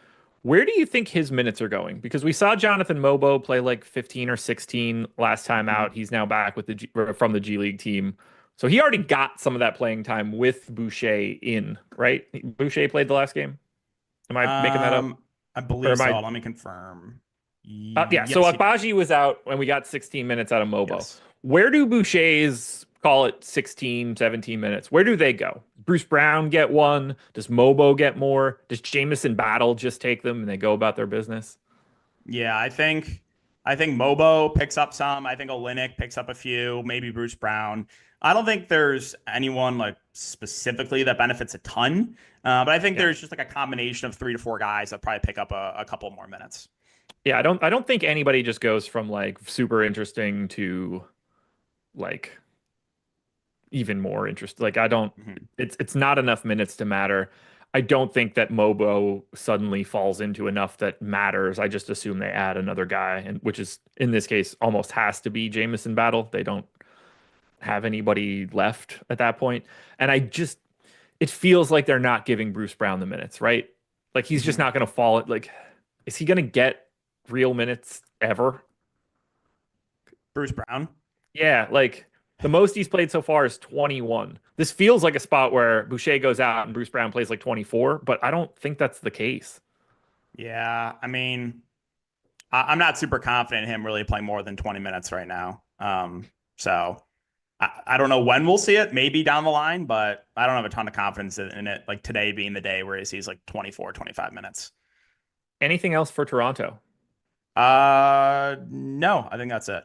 Where do you think his minutes are going? Because we saw Jonathan Mobo play like 15 or 16 last time out. He's now back with from the G League team. So he already got some of that playing time with Boucher in, right? Boucher played the last game. Am I making that up? I believe so. Let me confirm. Yeah, yes, so Agbaji was out and we got 16 minutes out of Mobo. Yes. Where do Boucher's, call it 16, 17 minutes, where do they go? Bruce Brown get one? Does Mobo get more? Does Jamison Battle just take them and they go about their business? Yeah, I think Mobo picks up some. I think Olynyk picks up a few, maybe Bruce Brown. I don't think there's anyone like specifically that benefits a ton, but I think there's just like a combination of 3 to 4 guys that probably pick up a couple more minutes. Yeah, I don't think anybody just goes from like super interesting to like even more interesting. Like I don't it's not enough minutes to matter. I don't think that Mobo suddenly falls into enough that matters. I just assume they add another guy, and which is in this case almost has to be Jamison Battle. They don't have anybody left at that point. And it feels like they're not giving Bruce Brown the minutes, right? Like he's just not going to fall. Like, is he going to get real minutes ever? Bruce Brown? Yeah, like the most he's played so far is 21. This feels like a spot where Boucher goes out and Bruce Brown plays like 24, but I don't think that's the case. Yeah, I mean, I'm not super confident in him really playing more than 20 minutes right now. So I don't know when we'll see it, maybe down the line, but I don't have a ton of confidence in it, like today being the day where he sees like 24, 25 minutes. Anything else for Toronto? No, I think that's it.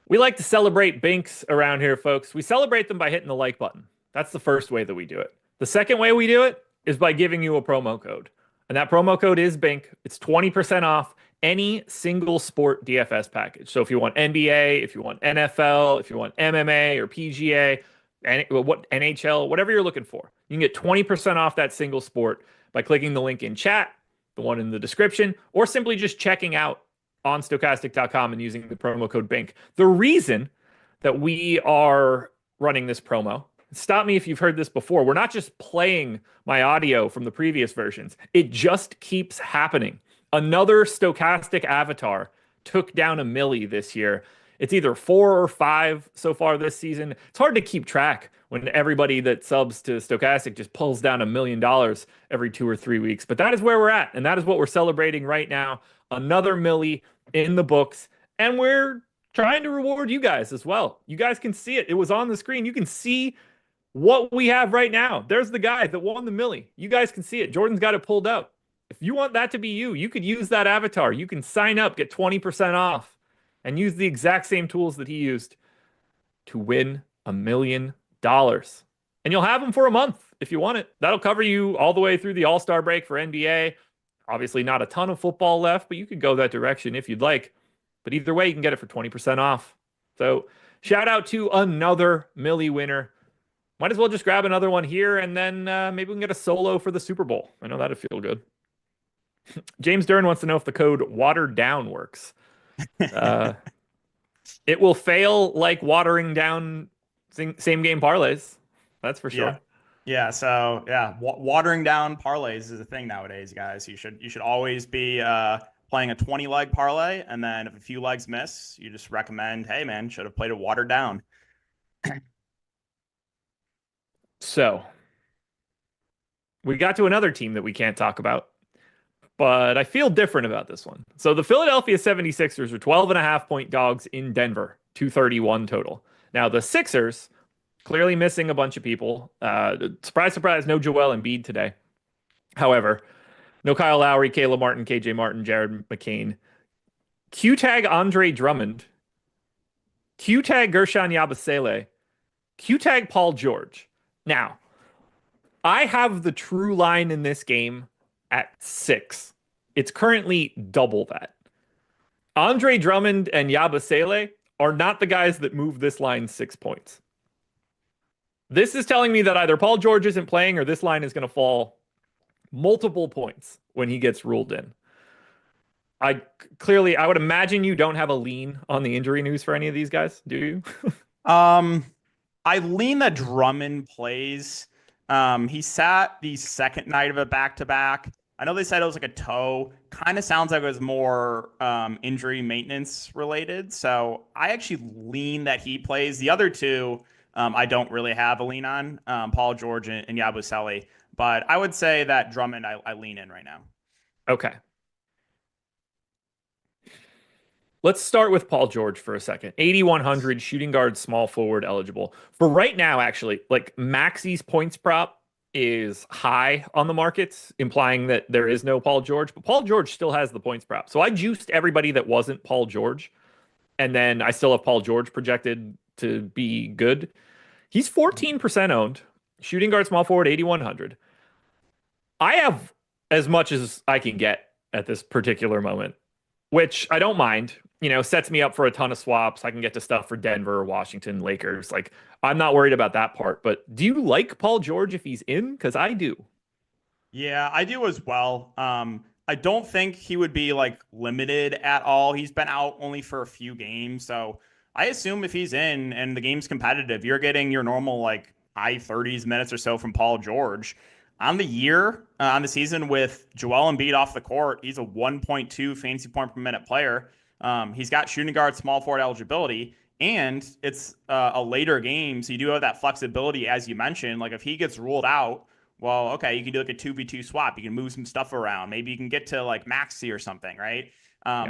We like to celebrate binks around here, folks. We celebrate them by hitting the like button. That's the first way that we do it. The second way we do it is by giving you a promo code. And that promo code is BINK. It's 20% off any single sport DFS package. So if you want NBA, if you want NFL, if you want MMA or PGA, NHL, whatever you're looking for, you can get 20% off that single sport by clicking the link in chat, the one in the description, or simply just checking out on stokastic.com and using the promo code BINK. The reason that we are running this promo, stop me if you've heard this before, we're not just playing my audio from the previous versions. It just keeps happening. Another Stokastic avatar took down a milli this year. It's either 4 or 5 so far this season. It's hard to keep track when everybody that subs to Stokastic just pulls down $1 million every 2 or 3 weeks. But that is where we're at, and that is what we're celebrating right now. Another milli in the books, and we're trying to reward you guys as well. You guys can see it. It was on the screen. You can see what we have right now. There's the guy that won the milli. You guys can see it. Jordan's got it pulled out. If you want that to be you, you could use that avatar. You can sign up, get 20% off, and use the exact same tools that he used to win $1 million. And you'll have them for a month if you want it. That'll cover you all the way through the All-Star break for NBA. Obviously, not a ton of football left, but you could go that direction if you'd like. But either way, you can get it for 20% off. So shout out to another milli winner. Might as well just grab another one here, and then maybe we can get a solo for the Super Bowl. I know that'd feel good. James Dern wants to know if the code watered down works. It will fail like watering down same game parlays. That's for sure. Yeah. So watering down parlays is a thing nowadays, guys. You should always be playing a 20-leg parlay, and then if a few legs miss, you just recommend, hey man, should have played it watered down. So we got to another team that we can't talk about, but I feel different about this one. So the Philadelphia 76ers are 12.5-point dogs in Denver, 231 total. Now the Sixers, clearly missing a bunch of people. Surprise, surprise, no Joel Embiid today. However, no Kyle Lowry, Caleb Martin, KJ Martin, Jared McCain. Q-tag Andre Drummond. Q-tag Gershon Yabusele. Q-tag Paul George. Now, I have the true line in this game at 6. It's currently double that. Andre Drummond and Yabusele are not the guys that move this line 6 points. This is telling me that either Paul George isn't playing or this line is going to fall multiple points when he gets ruled in. I would imagine you don't have a lean on the injury news for any of these guys, do you? I lean that Drummond plays. He sat the second night of a back-to-back. I know they said it was like a toe. Kind of sounds like it was more injury maintenance related. So I actually lean that he plays. The other two, I don't really have a lean on, Paul George and Yabusele. But I would say that Drummond, I lean in right now. Okay. Let's start with Paul George for a second. 8,100 shooting guard, small forward eligible. For right now, actually, like Maxi's points prop is high on the markets, implying that there is no Paul George, but Paul George still has the points prop. So I juiced everybody that wasn't Paul George, and then I still have Paul George projected to be good. He's 14% owned. Shooting guard, small forward, 8,100. I have as much as I can get at this particular moment, which I don't mind. You know, sets me up for a ton of swaps. I can get to stuff for Denver, Washington, Lakers. Like, I'm not worried about that part. But do you like Paul George if he's in? Because I do. Yeah, I do as well. I don't think he would be like limited at all. He's been out only for a few games. So I assume if he's in and the game's competitive, you're getting your normal like high 30s minutes or so from Paul George. On the year, on the season with Joel Embiid off the court, he's a 1.2 fantasy point per minute player. He's got shooting guard, small forward eligibility, and it's a later game, so you do have that flexibility, as you mentioned. Like if he gets ruled out, well, okay, you can do like a 2v2 swap. You can move some stuff around. Maybe you can get to like Maxi or something, right?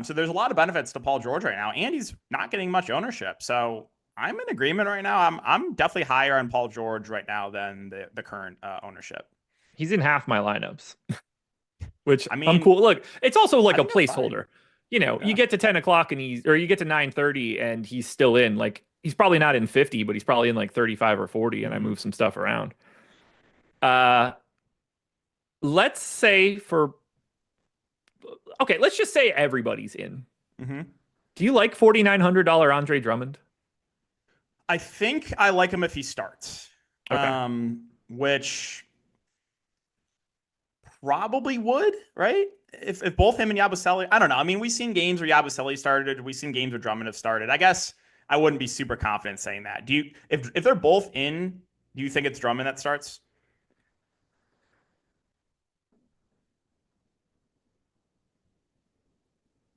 So there's a lot of benefits to Paul George right now, and he's not getting much ownership. So I'm in agreement right now. I'm definitely higher on Paul George right now than the current ownership. He's in half my lineups, which I mean, I'm cool. Look, it's also like a think that's fine. placeholder. You know, you get to 10 o'clock and you get to 9:30 and he's still in. Like, he's probably not in 50, but he's probably in like 35 or 40, and I move some stuff around. Let's say let's just say everybody's in. Do you like $4,900 Andre Drummond? I think I like him if he starts. Okay. Which probably would, right? If both him and Yabusele, I don't know. I mean, we've seen games where Yabusele started. We've seen games where Drummond have started. I guess I wouldn't be super confident saying that. Do you? If they're both in, do you think it's Drummond that starts?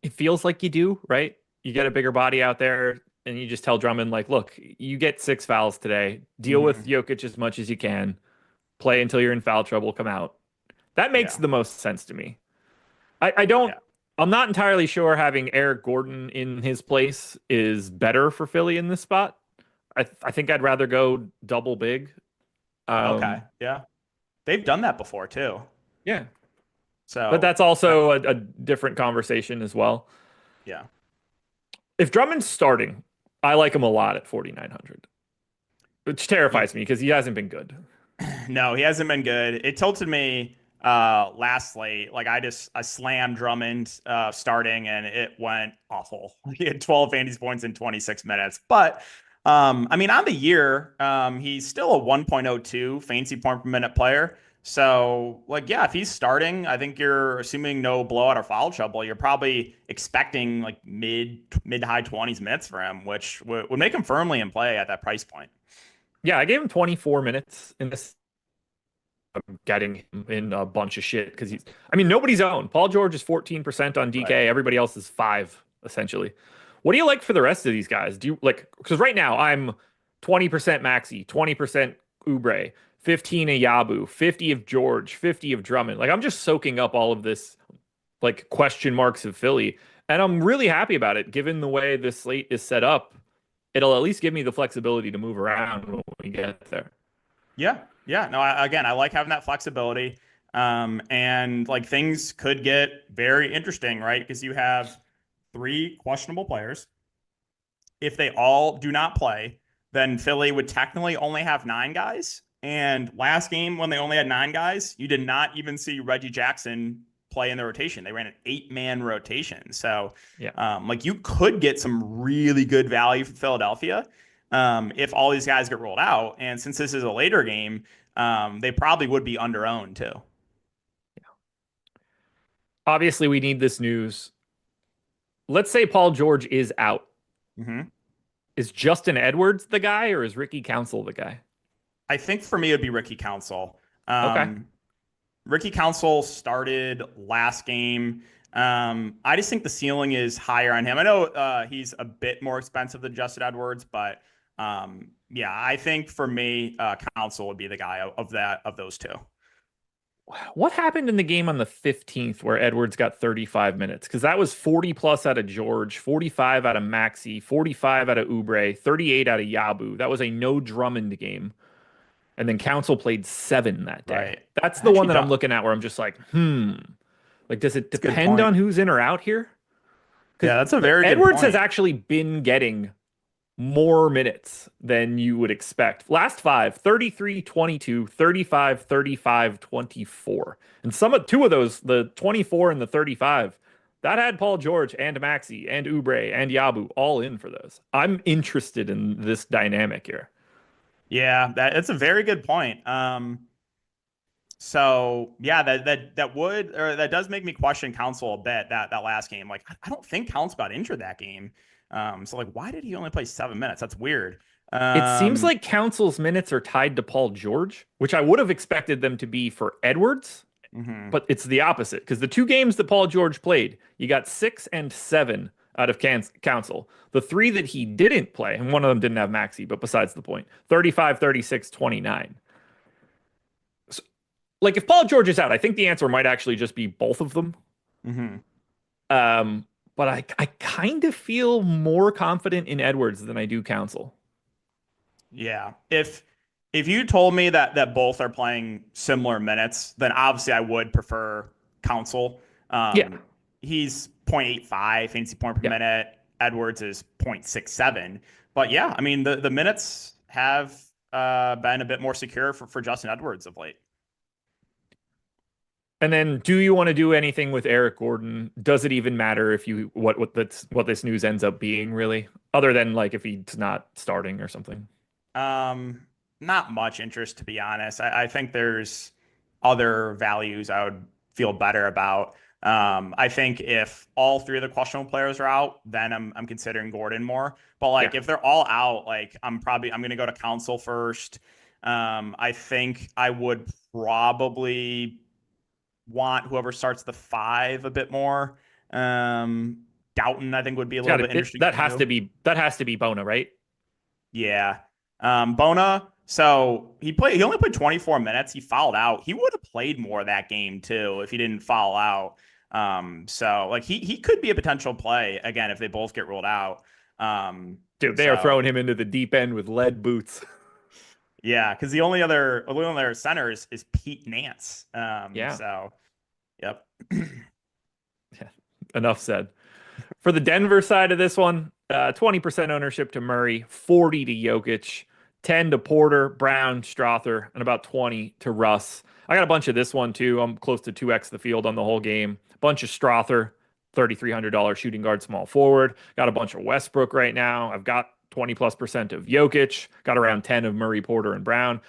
If feels like you do, right? You get a bigger body out there, and you just tell Drummond, like, look, you get 6 fouls today. Deal with Hmm. Jokic as much as you can. Play until you're in foul trouble. Come out. That makes Yeah. the most sense to me. I don't. Yeah. I'm not entirely sure having Eric Gordon in his place is better for Philly in this spot. I think I'd rather go double big. Okay. Um, Yeah. They've done that before too. yeah, but So that's also a different conversation as well. yeah. If Drummond's starting, I like him a lot at 4,900, which terrifies me because he hasn't been good. No, he hasn't been good. It tilted me last slate. Like I slammed Drummond starting and it went awful. He had 12 fantasy points in 26 minutes. But I mean on the year, he's still a 1.02 fantasy point per minute player. So like yeah, if he's starting, I think you're assuming no blowout or foul trouble. You're probably expecting like mid to high 20s minutes for him, which would make him firmly in play at that price point. Yeah, I gave him 24 minutes in this. I'm getting him in a bunch of shit because I mean, nobody's owned. Paul George is 14% on Right. DK. Everybody else is 5, essentially. What do you like for the rest of these guys? Do you like, because right now I'm 20% Maxi, 20% Ubre, 15 of Yabu, 50 of George, 50 of Drummond. Like, I'm just soaking up all of this, like, question marks of Philly. And I'm really happy about it, given the way this slate is set up. It'll at least give me the flexibility to move around when we get there. Yeah, yeah. No, again, I like having that flexibility. And like things could get very interesting, right? Because you have three questionable players. If they all do not play, then Philly would technically only have nine guys. And last game, when they only had nine guys, you did not even see Reggie Jackson play in the rotation. They ran an 8-man rotation. So, Yeah. like you could get some really good value for Philadelphia if all these guys get rolled out. And since this is a later game, they probably would be under owned too. Obviously, we need this news. Let's say Paul George is out. Hmm. Is Justin Edwards the guy or is Ricky Council the guy? I think for me, it'd be Ricky Council. Okay. Ricky Council started last game. I just think the ceiling is higher on him. I know he's a bit more expensive than Justin Edwards, but yeah, I think for me, Council would be the guy of those two. What happened in the game on the 15th where Edwards got 35 minutes? Because that was 40 plus out of George, 45 out of Maxi, 45 out of Ubre, 38 out of Yabu. That was a no Drummond game. And then Council played 7 that day. Right. That's I the one actually that I'm don't. looking at where I'm just like, hmm. Like, does it It's a good depend point. on who's in or out here? Yeah, Because that's a very good Edwards has point. actually been getting more minutes than you would expect. Last 5, 33, 22, 35, 35, 24. And two of those, the 24 and the 35, that had Paul George and Maxi and Ubre and Yabu all in for those. I'm interested in this dynamic here. Yeah, that's a very good point. So yeah, that does make me question Council a bit. That last game, like I don't think Council got injured that game. So like, why did he only play 7 minutes? That's weird. It seems Um, like Council's minutes are tied to Paul George, which I would have expected them to be for Edwards, mhm, but it's the opposite because the 2 games that Paul George played, you got 6 and 7 out of Council. The 3 that he didn't play, and one of them didn't have Maxi, but besides the point, 35, 36, 29. So, like if Paul George is out, I think the answer might actually just be both of them. mhm. Um, but I kind of feel more confident in Edwards than I do Council. Yeah. If you told me that both are playing similar minutes, then obviously I would prefer Council. Yeah, He's 0.85 fantasy point per yeah. minute. Edwards is 0.67. But yeah, I mean the minutes have been a bit more secure for Justin Edwards of late. And then, do you want to do anything with Eric Gordon? Does it even matter if you what this news ends up being, really? Other than like if he's not starting or something. Um, Not much interest to be honest. I think there's other values I would feel better about. I think if all three of the questionable players are out, then I'm considering Gordon more. But Yeah. like if they're all out, like I'm gonna go to Council first. I think I would probably want whoever starts the five a bit more. Um, Doughton, I think, would be a It's little gotta, bit interesting that has too. to be Bona, right? Yeah. Bona, so he only played 24 minutes. He fouled out. He would have played more that game too if he didn't foul out. So like he could be a potential play again if they both get ruled out. Dude, they are So throwing him into the deep end with lead boots. yeah, because the only other center is Pete Nance. Yeah. So yep. Yeah. Enough said. For the Denver side of this one, 20% ownership to Murray, 40 to Jokic, 10 to Porter, Brown, Strother, and about 20 to Russ. I got a bunch of this one too. I'm close to 2x the field on the whole game. Bunch of Strother, $3,300 shooting guard, small forward. Got a bunch of Westbrook right now. I've got 20 plus percent of Jokic. Got around 10 of Murray, Porter, and Brown.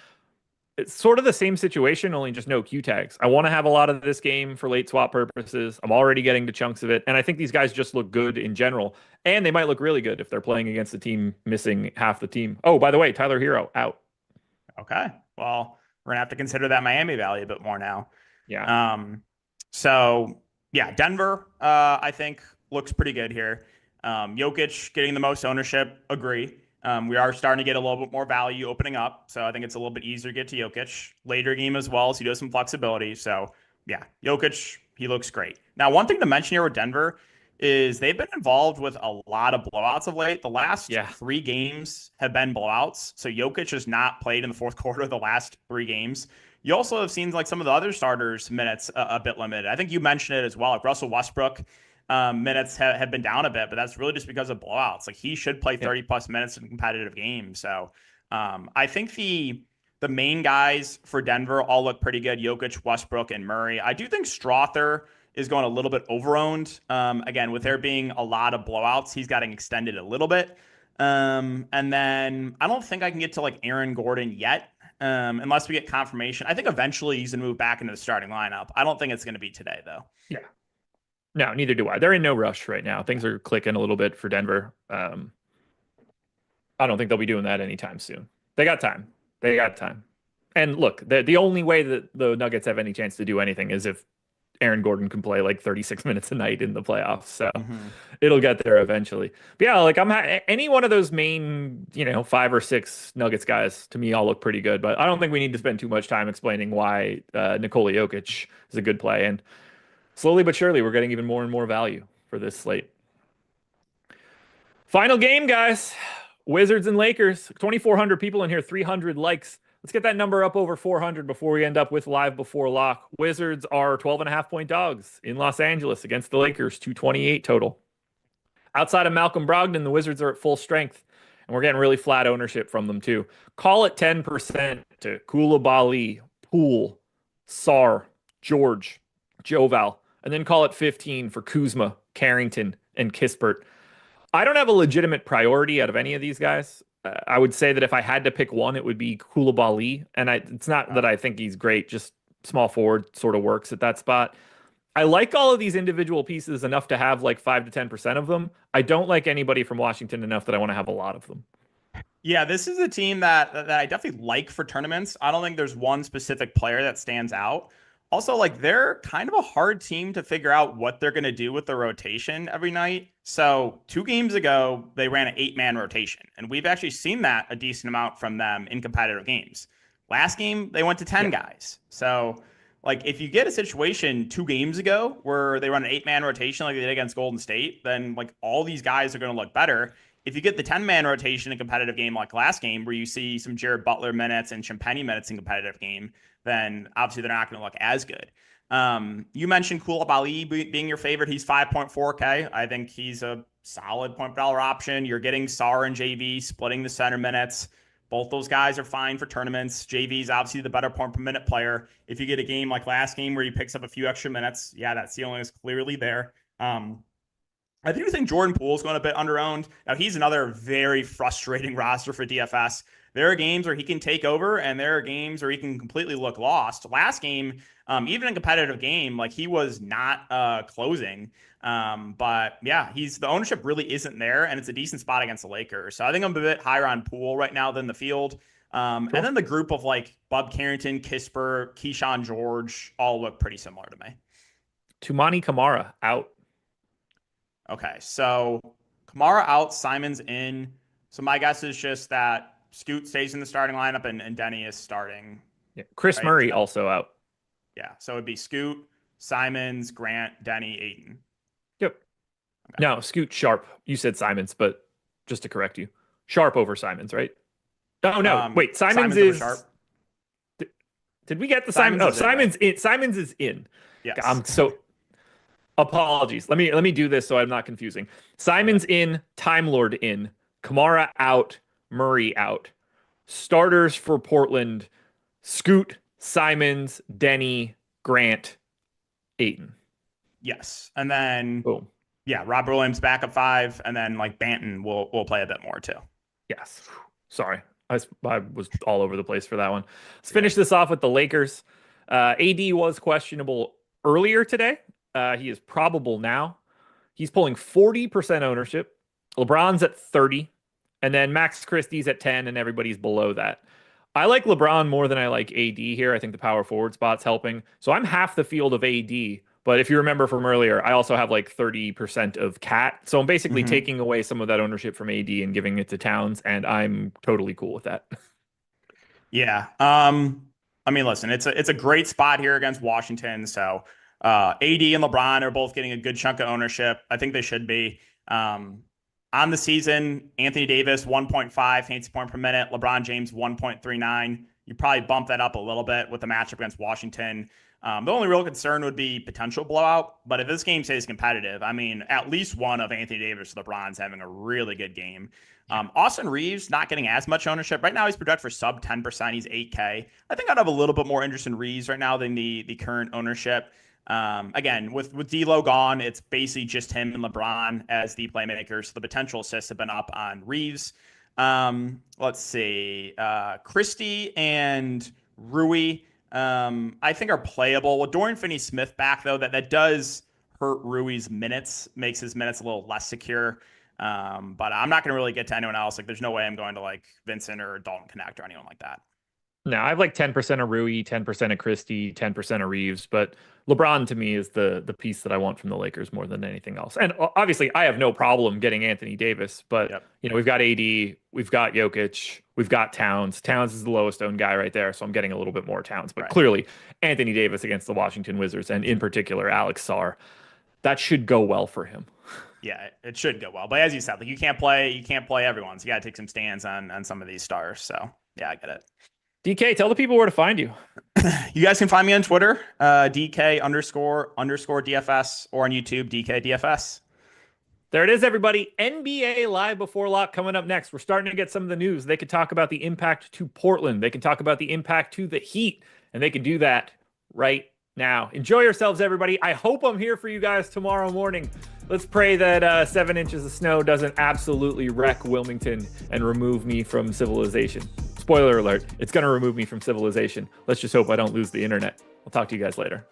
It's sort of the same situation, only just no Q tags. I want to have a lot of this game for late swap purposes. I'm already getting to chunks of it. And I think these guys just look good in general. And they might look really good if they're playing against a team missing half the team. Oh, by the way, Tyler Hero out. Okay. Well, we're gonna have to consider that Miami value a bit more now. Yeah. So yeah, Denver, I think looks pretty good here. Jokic getting the most ownership, agree. We are starting to get a little bit more value opening up, so I think it's a little bit easier to get to Jokic later game as well. So he does some flexibility. So yeah, Jokic, he looks great. Now, one thing to mention here with Denver is they've been involved with a lot of blowouts of late. The last 3 games have been blowouts. So Jokic has not played in the fourth quarter of the last 3 games. You also have seen like some of the other starters' minutes a bit limited. I think you mentioned it as well. Like Russell Westbrook minutes have been down a bit, but that's really just because of blowouts. Like he should play 30 plus minutes in competitive games. So I think the main guys for Denver all look pretty good. Jokic, Westbrook, and Murray. I do think Strother is going a little bit over-owned. Again, with there being a lot of blowouts, he's getting extended a little bit. And then I don't think I can get to like Aaron Gordon yet. Unless we get confirmation. I think eventually he's going to move back into the starting lineup. I don't think it's going to be today, though. Yeah. No, neither do I. They're in no rush right now. Things are clicking a little bit for Denver. I don't think they'll be doing that anytime soon. They got time. They got time. And look, the only way that the Nuggets have any chance to do anything is if Aaron Gordon can play like 36 minutes a night in the playoffs. So it'll get there eventually. But yeah, like any one of those main, 5 or 6 Nuggets guys to me all look pretty good. But I don't think we need to spend too much time explaining why Nikola Jokic is a good play. And slowly but surely, we're getting even more and more value for this slate. Final game, guys. Wizards and Lakers. 2,400 people in here, 300 likes. Let's get that number up over 400 before we end up with live before lock. Wizards are 12.5-point dogs in Los Angeles against the Lakers, 228 total. Outside of Malcolm Brogdon, the Wizards are at full strength, and we're getting really flat ownership from them too. Call it 10% to Koulibaly, Poole, Sarr, George, Joval, and then call it 15 for Kuzma, Carrington, and Kispert. I don't have a legitimate priority out of any of these guys. I would say that if I had to pick one, it would be Koulibaly. And it's not that I think he's great, just small forward sort of works at that spot. I like all of these individual pieces enough to have like 5 to 10% of them. I don't like anybody from Washington enough that I want to have a lot of them. Yeah, this is a team that I definitely like for tournaments. I don't think there's one specific player that stands out. Also, like they're kind of a hard team to figure out what they're going to do with the rotation every night. So 2 games ago, they ran an 8-man rotation, and we've actually seen that a decent amount from them in competitive games. Last game, they went to 10 guys. So like if you get a situation 2 games ago where they run an 8-man rotation like they did against Golden State, then like all these guys are going to look better. If you get the 10-man rotation in a competitive game like last game, where you see some Jared Butler minutes and Champagnie minutes in competitive game, then obviously they're not going to look as good. You mentioned Koulibaly being your favorite. He's 5.4K. I think he's a solid point per dollar option. You're getting Sarr and JV splitting the center minutes. Both those guys are fine for tournaments. JV's obviously the better point per minute player. If you get a game like last game where he picks up a few extra minutes, yeah, that ceiling is clearly there. I do think Jordan Poole is going a bit underowned. Now, he's another very frustrating roster for DFS. There are games where he can take over, and there are games where he can completely look lost. Last game, even in a competitive game, like he was not closing. But yeah, the ownership really isn't there, and it's a decent spot against the Lakers. So I think I'm a bit higher on Poole right now than the field. And then the group of like Bub Carrington, Kisper, Keyshawn George all look pretty similar to me. Tumani Kamara out. Okay, so Kamara out, Simons in. So my guess is just that Scoot stays in the starting lineup and Denny is starting. Yeah. Chris Right? Murray also out. Yeah, so it'd be Scoot, Simons, Grant, Denny, Ayton. Yep. Okay. No, Scoot Sharp. You said Simons, but just to correct you, Sharp over Simons, right? Oh no, wait. Simons over is. Sharp. Did we get the Simons? Simons Oh, is in, right? Simons is in. Yes. I'm so apologies. Let me do this so I'm not confusing. Simons in, Time Lord in, Kamara out, Murray out. Starters for Portland: Scoot, Simons, Denny, Grant, Ayton. Yes. And then Boom. yeah, Rob Williams back at 5, and then like Banton will play a bit more too. Yes. Sorry. I was all over the place for that one. Let's finish this off with the Lakers. AD was questionable earlier today. He is probable now. He's pulling 40% ownership. LeBron's at 30, and then Max Christie's at 10, and everybody's below that. I like LeBron more than I like AD here. I think the power forward spot's helping. So I'm half the field of AD. But if you remember from earlier, I also have like 30% of Cat. So I'm basically taking away some of that ownership from AD and giving it to Towns, and I'm totally cool with that. Yeah. I mean, listen, it's a great spot here against Washington. So AD and LeBron are both getting a good chunk of ownership. I think they should be. On the season, Anthony Davis 1.5 fantasy point per minute, LeBron James 1.39. You probably bump that up a little bit with the matchup against Washington. The only real concern would be potential blowout. But if this game stays competitive, I mean, at least one of Anthony Davis or LeBron's having a really good game. Austin Reeves not getting as much ownership. Right now, he's projected for sub 10%. He's 8K. I think I'd have a little bit more interest in Reeves right now than the current ownership. Again, with D'Lo gone, it's basically just him and LeBron as the playmakers. So the potential assists have been up on Reeves. Let's see. Christie and Rui, I think are playable. With Dorian Finney-Smith back, though, that does hurt Rui's minutes, makes his minutes a little less secure. But I'm not going to really get to anyone else. Like, there's no way I'm going to like Vincent or Dalton Connect or anyone like that. No, I have like 10% of Rui, 10% of Christie, 10% of Reeves, but LeBron to me is the piece that I want from the Lakers more than anything else. And obviously, I have no problem getting Anthony Davis, but we've got AD, we've got Jokic, we've got Towns. Towns is the lowest owned guy right there, so I'm getting a little bit more Towns. But clearly, Anthony Davis against the Washington Wizards, and in particular Alex Sarr, that should go well for him. Yeah, it should go well. But as you said, like you can't play everyone. So you got to take some stands on some of these stars. So yeah, I get it. DK, tell the people where to find you. You guys can find me on Twitter, DK__DFS, or on YouTube, DK DFS. There it is, everybody. NBA Live Before Lock coming up next. We're starting to get some of the news. They could talk about the impact to Portland. They can talk about the impact to the Heat, and they can do that right now. Enjoy yourselves, everybody. I hope I'm here for you guys tomorrow morning. Let's pray that 7 inches of snow doesn't absolutely wreck Wilmington and remove me from civilization. Spoiler alert, it's going to remove me from civilization. Let's just hope I don't lose the internet. I'll talk to you guys later.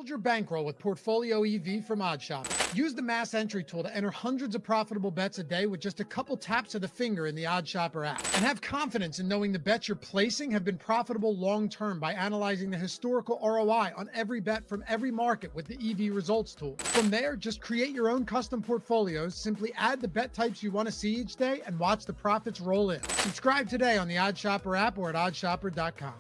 Build your bankroll with Portfolio EV from OddsShopper. Use the mass entry tool to enter hundreds of profitable bets a day with just a couple taps of the finger in the OddsShopper app. And have confidence in knowing the bets you're placing have been profitable long-term by analyzing the historical ROI on every bet from every market with the EV results tool. From there, just create your own custom portfolios, simply add the bet types you want to see each day, and watch the profits roll in. Subscribe today on the OddsShopper app or at OddsShopper.com.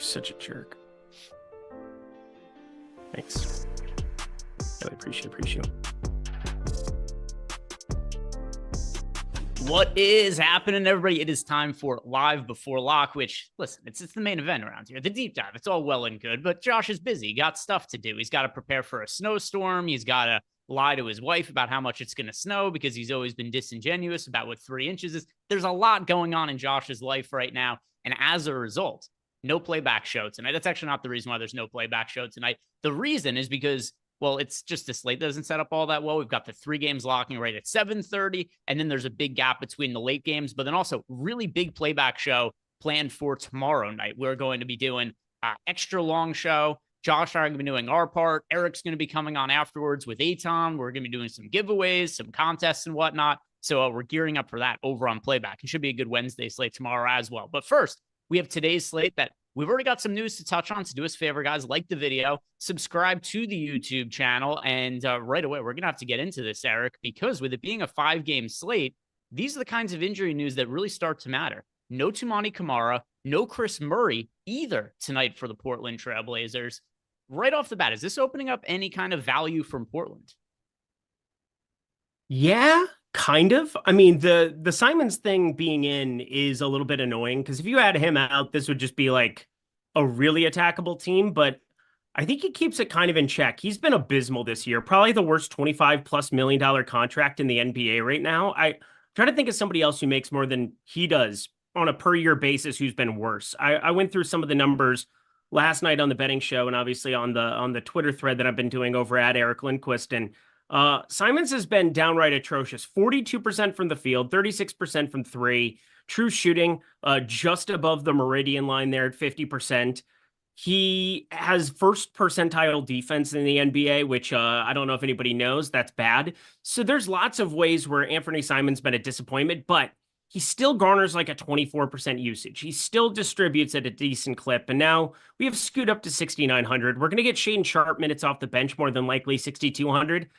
Such a jerk. Thanks. Really appreciate. What is happening, everybody? It is time for Live Before Lock, which, listen, it's the main event around here. The deep dive, it's all well and good, but Josh is busy. He got stuff to do. He's got to prepare for a snowstorm. He's got to lie to his wife about how much it's going to snow because he's always been disingenuous about what 3 inches is. There's a lot going on in Josh's life right now, and as a result, no playback show tonight. That's actually not the reason why there's no playback show tonight. The reason is because, well, it's just the slate doesn't set up all that well. We've got the 3 games locking right at 7:30, and then there's a big gap between the late games, but then also really big playback show planned for tomorrow night. We're going to be doing an extra long show. Josh and I are going to be doing our part. Eric's going to be coming on afterwards with Aton. We're going to be doing some giveaways, some contests and whatnot. So we're gearing up for that over on Playback. It should be a good Wednesday slate tomorrow as well. But first, we have today's slate that we've already got some news to touch on. So do us a favor, guys, like the video, subscribe to the YouTube channel. And right away, we're going to have to get into this, Eric, because with it being a 5-game slate, these are the kinds of injury news that really start to matter. No Tumani Kamara, no Chris Murray either tonight for the Portland Trailblazers. Right off the bat, is this opening up any kind of value from Portland? Yeah, kind of. I mean, the Simons thing being in is a little bit annoying because if you had him out, this would just be like a really attackable team, but I think he keeps it kind of in check. He's been abysmal this year, probably the worst $25+ million contract in the NBA right now. I try to think of somebody else who makes more than he does on a per year basis who's been worse. I went through some of the numbers last night on the betting show and obviously on the Twitter thread that I've been doing over at Eric Lindquist. And Simons has been downright atrocious. 42% from the field, 36% from three. True shooting just above the meridian line there at 50%. He has first percentile defense in the NBA, which I don't know if anybody knows. That's bad. So there's lots of ways where Anthony Simons been a disappointment, but he still garners like a 24% usage. He still distributes at a decent clip. And now we have scoot up to 6,900. We're going to get Shaedon Sharpe minutes off the bench, more than likely 6,200.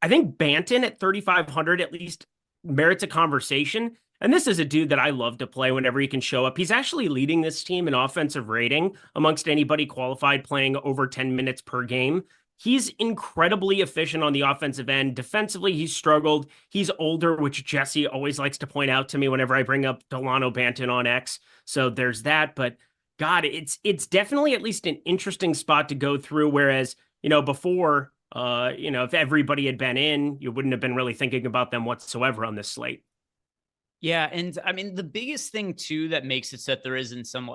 I think Banton at 3,500 at least merits a conversation. And this is a dude that I love to play whenever he can show up. He's actually leading this team in offensive rating amongst anybody qualified playing over 10 minutes per game. He's incredibly efficient on the offensive end. Defensively, he's struggled. He's older, which Jesse always likes to point out to me whenever I bring up Delano Banton on X. So there's that. But God, it's definitely at least an interesting spot to go through. Whereas, before, if everybody had been in, you wouldn't have been really thinking about them whatsoever on this slate. Yeah, and I mean, the biggest thing, too, that makes it so that there isn't some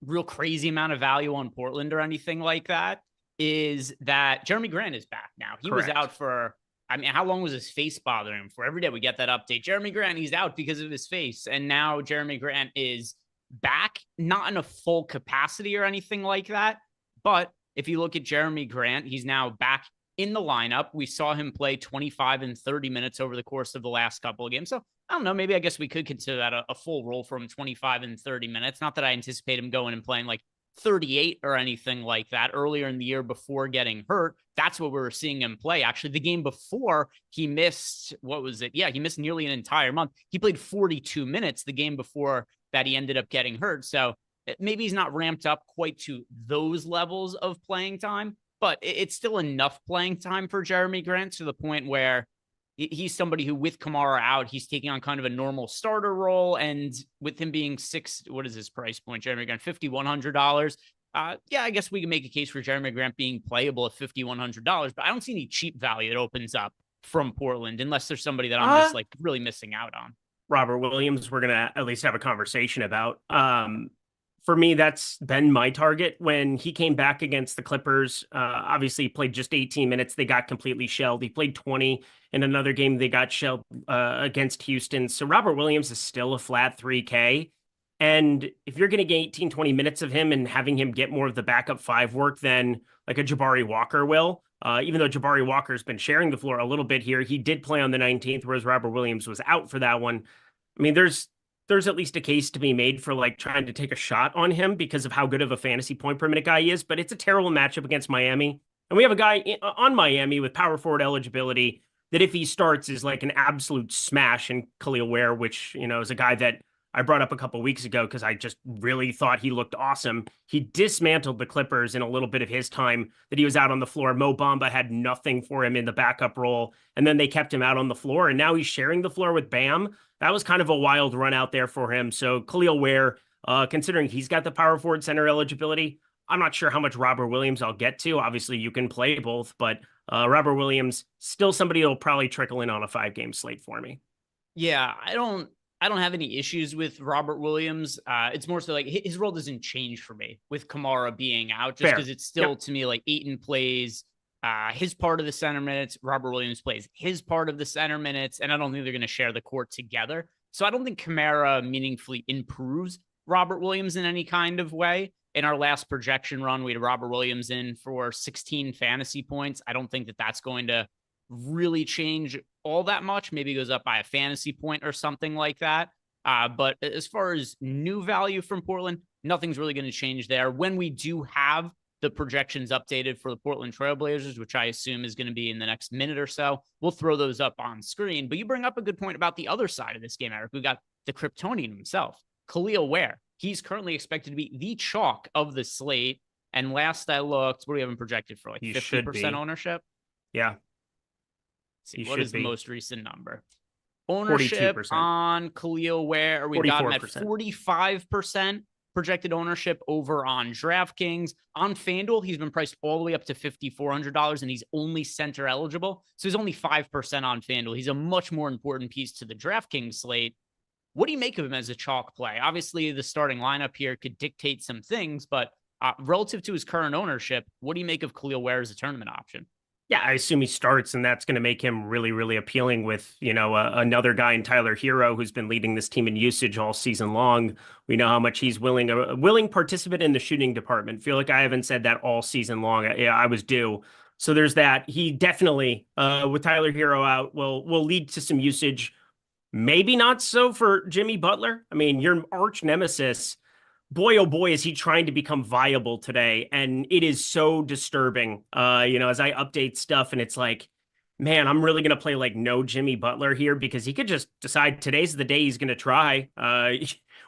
real crazy amount of value on Portland or anything like that is that Jeremy Grant is back now. He Correct. was out for, how long was his face bothering him for? Every day we get that update. Jeremy Grant, he's out because of his face. And now Jeremy Grant is back, not in a full capacity or anything like that. But if you look at Jeremy Grant, he's now back in the lineup. We saw him play 25 and 30 minutes over the course of the last couple of games. So I don't know, maybe I guess we could consider that a full role for him, 25 and 30 minutes. Not that I anticipate him going and playing like 38 or anything like that earlier in the year before getting hurt. That's what we were seeing him play. Actually, the game before he missed, what was it? Yeah, he missed nearly an entire month. He played 42 minutes the game before that he ended up getting hurt. So maybe he's not ramped up quite to those levels of playing time, but it's still enough playing time for Jeremy Grant to the point where he's somebody who, with Kamara out, he's taking on kind of a normal starter role. And with him being what is his price point, Jeremy Grant, $5,100. Yeah, I guess we can make a case for Jeremy Grant being playable at $5,100, but I don't see any cheap value that opens up from Portland unless there's somebody that I'm just really missing out on. Robert Williams, we're going to at least have a conversation about. For me, that's been my target when he came back against the Clippers. Obviously, he played just 18 minutes. They got completely shelled. He played 20 in another game. They got shelled against Houston. So Robert Williams is still a flat 3K. And if you're going to get 18, 20 minutes of him and having him get more of the backup five work than like a Jabari Walker will, even though Jabari Walker's been sharing the floor a little bit here, he did play on the 19th, whereas Robert Williams was out for that one. I mean, there's at least a case to be made for like trying to take a shot on him because of how good of a fantasy point per minute guy he is, but it's a terrible matchup against Miami. And we have a guy on Miami with power forward eligibility that if he starts is like an absolute smash in Khalil Ware, which, is a guy that I brought up a couple of weeks ago because I just really thought he looked awesome. He dismantled the Clippers in a little bit of his time that he was out on the floor. Mo Bamba had nothing for him in the backup role, and then they kept him out on the floor, and now he's sharing the floor with Bam. That was kind of a wild run out there for him. So Khalil Ware, considering he's got the power forward center eligibility, I'm not sure how much Robert Williams I'll get to. Obviously, you can play both, but Robert Williams, still somebody who'll probably trickle in on a 5-game slate for me. Yeah, I don't have any issues with Robert Williams. It's more so like his role doesn't change for me with Kamara being out, just because it's still to me like Ayton plays his part of the center minutes, Robert Williams plays his part of the center minutes, and I don't think they're going to share the court together. So I don't think Kamara meaningfully improves Robert Williams in any kind of way. In our last projection run, we had Robert Williams in for 16 fantasy points. I don't think that that's going to really change all that much. Maybe it goes up by a fantasy point or something like that. But as far as new value from Portland, nothing's really going to change there. When we do have the projections updated for the Portland Trailblazers, which I assume is going to be in the next minute or so, we'll throw those up on screen. But you bring up a good point about the other side of this game, Eric. We got the Kryptonian himself, Khalil Ware. He's currently expected to be the chalk of the slate. And last I looked, what do we have him projected for? Like 50% ownership? Yeah. See, what is the most recent number? Ownership 42%. on Khalil Ware, we got him at 45%. projected ownership over on DraftKings. On FanDuel, he's been priced all the way up to $5,400, and he's only center eligible. So he's only 5% on FanDuel. He's a much more important piece to the DraftKings slate. What do you make of him as a chalk play? Obviously, the starting lineup here could dictate some things, but relative to his current ownership, what do you make of Khalil Ware as a tournament option? Yeah, I assume he starts, and that's going to make him really, really appealing with, another guy in Tyler Hero who's been leading this team in usage all season long. We know how much he's a willing participant in the shooting department. Feel like I haven't said that all season long. I was due. So there's that. He definitely, with Tyler Hero out, will lead to some usage. Maybe not so for Jimmy Butler. I mean, your arch nemesis, boy, oh boy, is he trying to become viable today. And it is so disturbing, as I update stuff and it's like, man, I'm really going to play like no Jimmy Butler here because he could just decide today's the day he's going to try,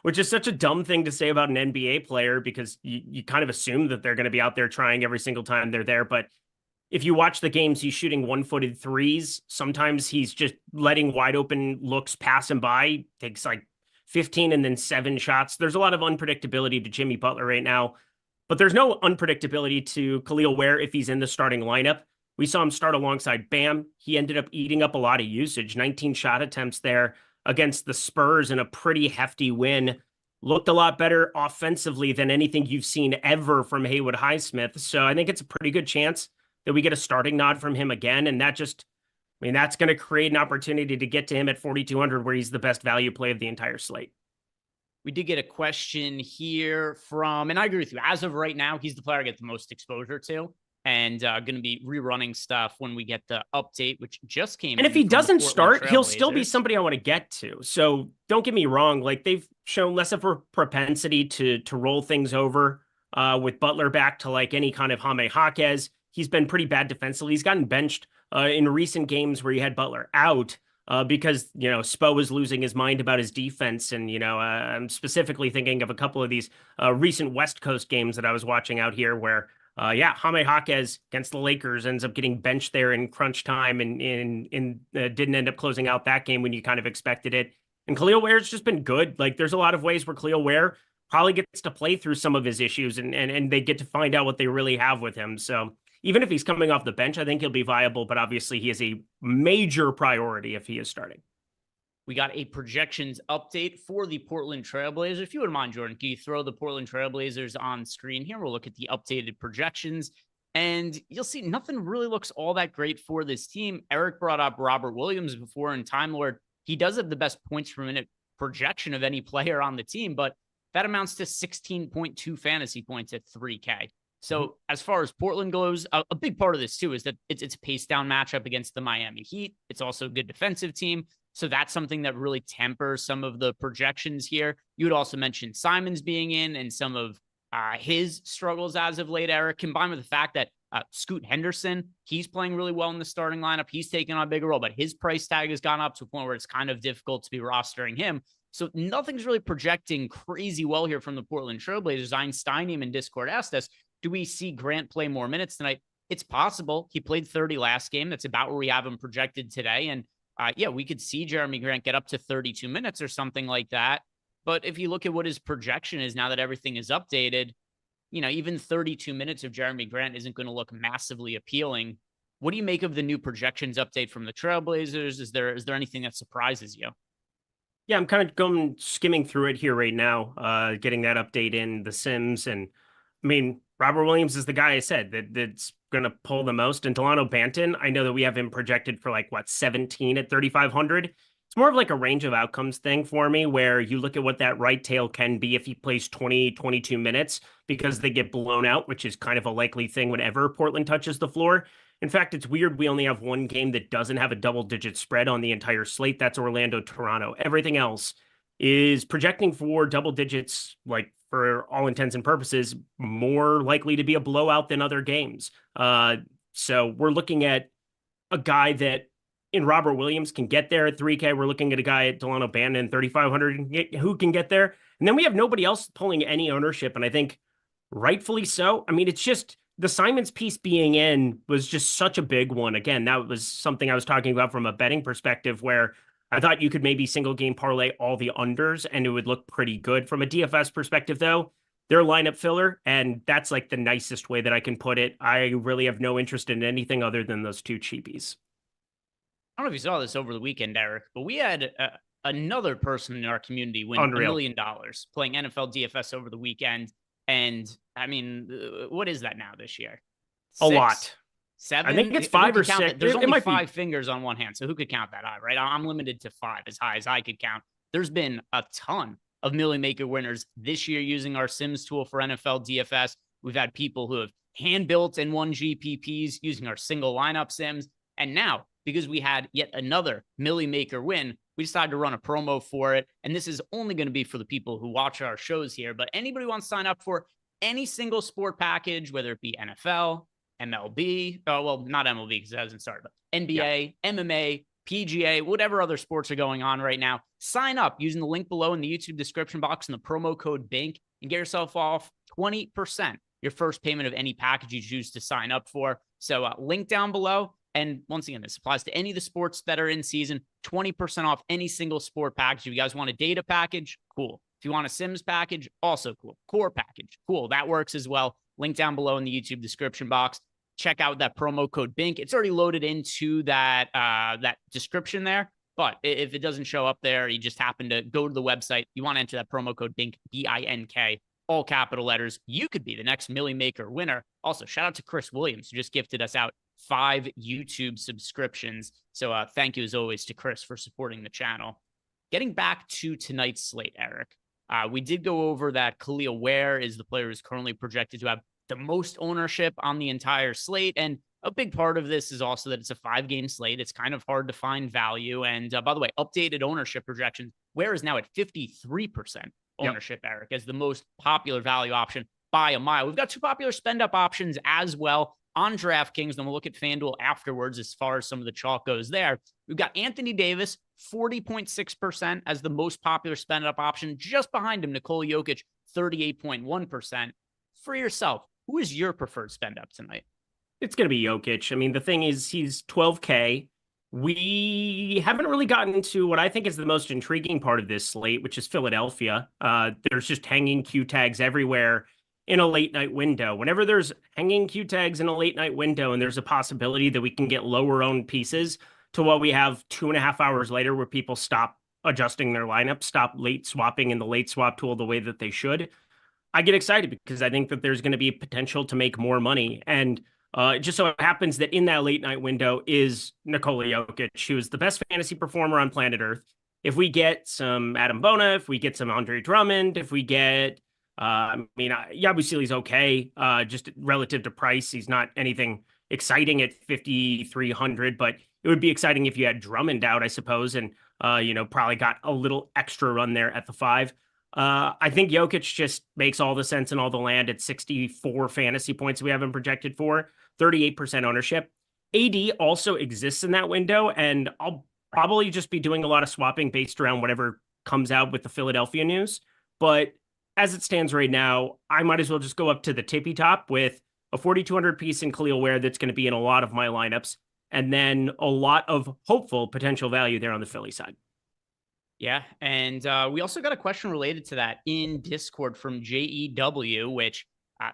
which is such a dumb thing to say about an NBA player because you kind of assume that they're going to be out there trying every single time they're there. But if you watch the games, he's shooting one-footed threes. Sometimes he's just letting wide open looks pass him by, takes like 15 and then 7 shots. There's a lot of unpredictability to Jimmy Butler right now, but there's no unpredictability to Khalil Ware if he's in the starting lineup. We saw him start alongside Bam. He ended up eating up a lot of usage, 19 shot attempts there against the Spurs in a pretty hefty win. Looked a lot better offensively than anything you've seen ever from Haywood Highsmith. So I think it's a pretty good chance that we get a starting nod from him again. And that's going to create an opportunity to get to him at 4,200 where he's the best value play of the entire slate. We did get a question here from, and I agree with you, as of right now, he's the player I get the most exposure to and going to be rerunning stuff when we get the update, which just came. And if he doesn't start, he'll still be somebody I want to get to. So don't get me wrong. Like they've shown less of a propensity to roll things over with Butler back to like any kind of Jaime Jaquez. He's been pretty bad defensively. He's gotten benched in recent games where you had Butler out because, Spo was losing his mind about his defense. And, I'm specifically thinking of a couple of these recent West Coast games that I was watching out here where, Jaime Jaquez against the Lakers ends up getting benched there in crunch time and didn't end up closing out that game when you kind of expected it. And Khalil Ware's just been good. Like there's a lot of ways where Khalil Ware probably gets to play through some of his issues and they get to find out what they really have with him. So even if he's coming off the bench, I think he'll be viable, but obviously he is a major priority if he is starting. We got a projections update for the Portland Trailblazers. If you wouldn't mind, Jordan, can you throw the Portland Trailblazers on screen here? We'll look at the updated projections, and you'll see nothing really looks all that great for this team. Eric brought up Robert Williams before in Time Lord. He does have the best points per minute projection of any player on the team, but that amounts to 16.2 fantasy points at 3K. So as far as Portland goes, a big part of this too is that it's a pace down matchup against the Miami Heat. It's also a good defensive team. So that's something that really tempers some of the projections here. You had also mentioned Simons being in and some of his struggles as of late, Eric, combined with the fact that Scoot Henderson, he's playing really well in the starting lineup. He's taking on a bigger role, but his price tag has gone up to a point where it's kind of difficult to be rostering him. So nothing's really projecting crazy well here from the Portland Trailblazers. Einsteinium in Discord asked us, do we see Grant play more minutes tonight? It's possible. He played 30 last game. That's about where we have him projected today. And we could see Jeremy Grant get up to 32 minutes or something like that. But if you look at what his projection is now that everything is updated, even 32 minutes of Jeremy Grant isn't going to look massively appealing. What do you make of the new projections update from the Trailblazers? Is there anything that surprises you? Yeah, I'm kind of skimming through it here right now, getting that update in the Sims. And I mean, Robert Williams is the guy I said that's going to pull the most. And Delano Banton, I know that we have him projected for 17 at 3,500. It's more of like a range of outcomes thing for me where you look at what that right tail can be if he plays 20, 22 minutes because they get blown out, which is kind of a likely thing whenever Portland touches the floor. In fact, it's weird. We only have one game that doesn't have a double-digit spread on the entire slate. That's Orlando-Toronto. Everything else is projecting for double digits, for all intents and purposes, more likely to be a blowout than other games. So we're looking at a guy that in Robert Williams can get there at 3K. We're looking at a guy at Delano Banton 3,500 who can get there. And then we have nobody else pulling any ownership. And I think rightfully so. I mean, it's just the Simons piece being in was just such a big one. Again, that was something I was talking about from a betting perspective where I thought you could maybe single game parlay all the unders and it would look pretty good. From a DFS perspective, though, they're lineup filler, and that's like the nicest way that I can put it. I really have no interest in anything other than those two cheapies. I don't know if you saw this over the weekend, Eric, but we had another person in our community win Unreal. $1 million playing NFL DFS over the weekend. And I mean, what is that now this year? A lot. 7? I think it's Who 5 could or count 6. that? There's It only might be 5 fingers on one hand. So who could count that high, right? I'm limited to 5, as high as I could count. There's been a ton of Millie Maker winners this year using our Sims tool for NFL DFS. We've had people who have hand-built and won GPPs using our single lineup Sims. And now, because we had yet another Millie Maker win, we decided to run a promo for it. And this is only going to be for the people who watch our shows here. But anybody who wants to sign up for any single sport package, whether it be NFL, MLB, well, not MLB because it hasn't started, but NBA, MMA, PGA, whatever other sports are going on right now, sign up using the link below in the YouTube description box and the promo code BINK and get yourself off 20% your first payment of any package you choose to sign up for. So link down below. And once again, this applies to any of the sports that are in season, 20% off any single sport package. If you guys want a data package, cool. If you want a Sims package, also cool. Core package, cool. That works as well. Link down below in the YouTube description box. Check out that promo code BINK. It's already loaded into that that description there. But if it doesn't show up there, you just happen to go to the website, you want to enter that promo code BINK, B-I-N-K, all capital letters. You could be the next Millie Maker winner. Also, shout out to Chris Williams, who just gifted us out 5 YouTube subscriptions. So thank you, as always, to Chris for supporting the channel. Getting back to tonight's slate, Eric, we did go over that Khalil Ware is the player who's currently projected to have the most ownership on the entire slate. And a big part of this is also that it's a 5-game slate. It's kind of hard to find value. And by the way, updated ownership projections, Ware is now at 53% ownership, Eric, as the most popular value option by a mile. We've got 2 popular spend-up options as well on DraftKings. Then we'll look at FanDuel afterwards as far as some of the chalk goes there. We've got Anthony Davis, 40.6% as the most popular spend-up option. Just behind him, Nikola Jokic, 38.1%. For yourself, who is your preferred spend-up tonight? It's going to be Jokic. I mean, the thing is, he's 12K. We haven't really gotten to what I think is the most intriguing part of this slate, which is Philadelphia. There's just hanging Q tags everywhere in a late night window. Whenever there's hanging Q tags in a late night window and there's a possibility that we can get lower owned pieces to what we have 2.5 hours later where people stop adjusting their lineup, stop late swapping in the late swap tool the way that they should, I get excited because I think that there's going to be potential to make more money. And it just so happens that in that late night window is Nikola Jokic, who is the best fantasy performer on planet Earth. If we get some Adam Bona, if we get some Andre Drummond, if we get, Yabusele's okay, just relative to price. He's not anything exciting at 5,300, but it would be exciting if you had Drummond out, I suppose, and, probably got a little extra run there at the 5. I think Jokic just makes all the sense in all the land at 64 fantasy points we have him projected for, 38% ownership. AD also exists in that window, and I'll probably just be doing a lot of swapping based around whatever comes out with the Philadelphia news. But as it stands right now, I might as well just go up to the tippy top with a 4,200 piece in Khalil Ware that's going to be in a lot of my lineups, and then a lot of hopeful potential value there on the Philly side. Yeah, and we also got a question related to that in Discord from JEW, which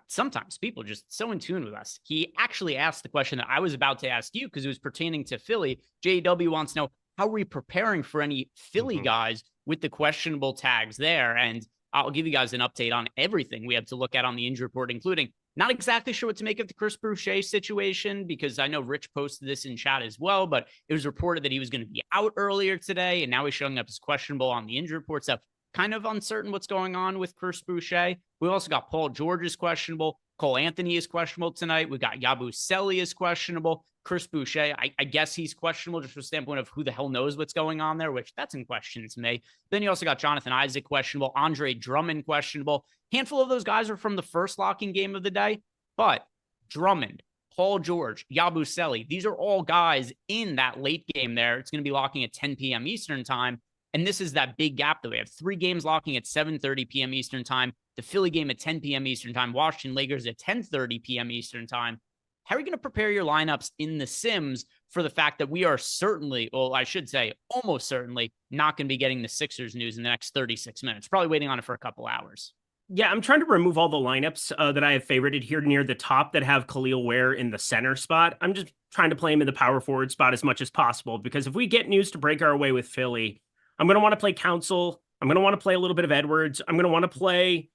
sometimes people just so in tune with us. He actually asked the question that I was about to ask you because it was pertaining to Philly. JEW wants to know, how are we preparing for any Philly guys with the questionable tags there? And I'll give you guys an update on everything we have to look at on the injury report, including not exactly sure what to make of the Chris Boucher situation, because I know Rich posted this in chat as well, but it was reported that he was going to be out earlier today, and now he's showing up as questionable on the injury report. So kind of uncertain what's going on with Chris Boucher. We also got Paul George is questionable. Cole Anthony is questionable tonight. We got Yabusele is questionable. Chris Boucher, I guess he's questionable just from the standpoint of who the hell knows what's going on there, which that's in question to me. Then you also got Jonathan Isaac questionable, Andre Drummond questionable. Handful of those guys are from the first locking game of the day, but Drummond, Paul George, Yabusele, these are all guys in that late game there. It's going to be locking at 10 p.m. Eastern time. And this is that big gap that we have. 3 games locking at 7:30 p.m. Eastern time. The Philly game at 10 p.m. Eastern time. Washington Lakers at 10:30 p.m. Eastern time. how are you going to prepare your lineups in the Sims for the fact that we are certainly, well, I should say almost certainly not going to be getting the Sixers news in the next 36 minutes, probably waiting on it for a couple hours. Yeah, I'm trying to remove all the lineups that I have favorited here near the top that have Khalil Ware in the center spot. I'm just trying to play him in the power forward spot as much as possible, because if we get news to break our way with Philly, I'm going to want to play Council. I'm going to want to play a little bit of Edwards. I'm going to want to play,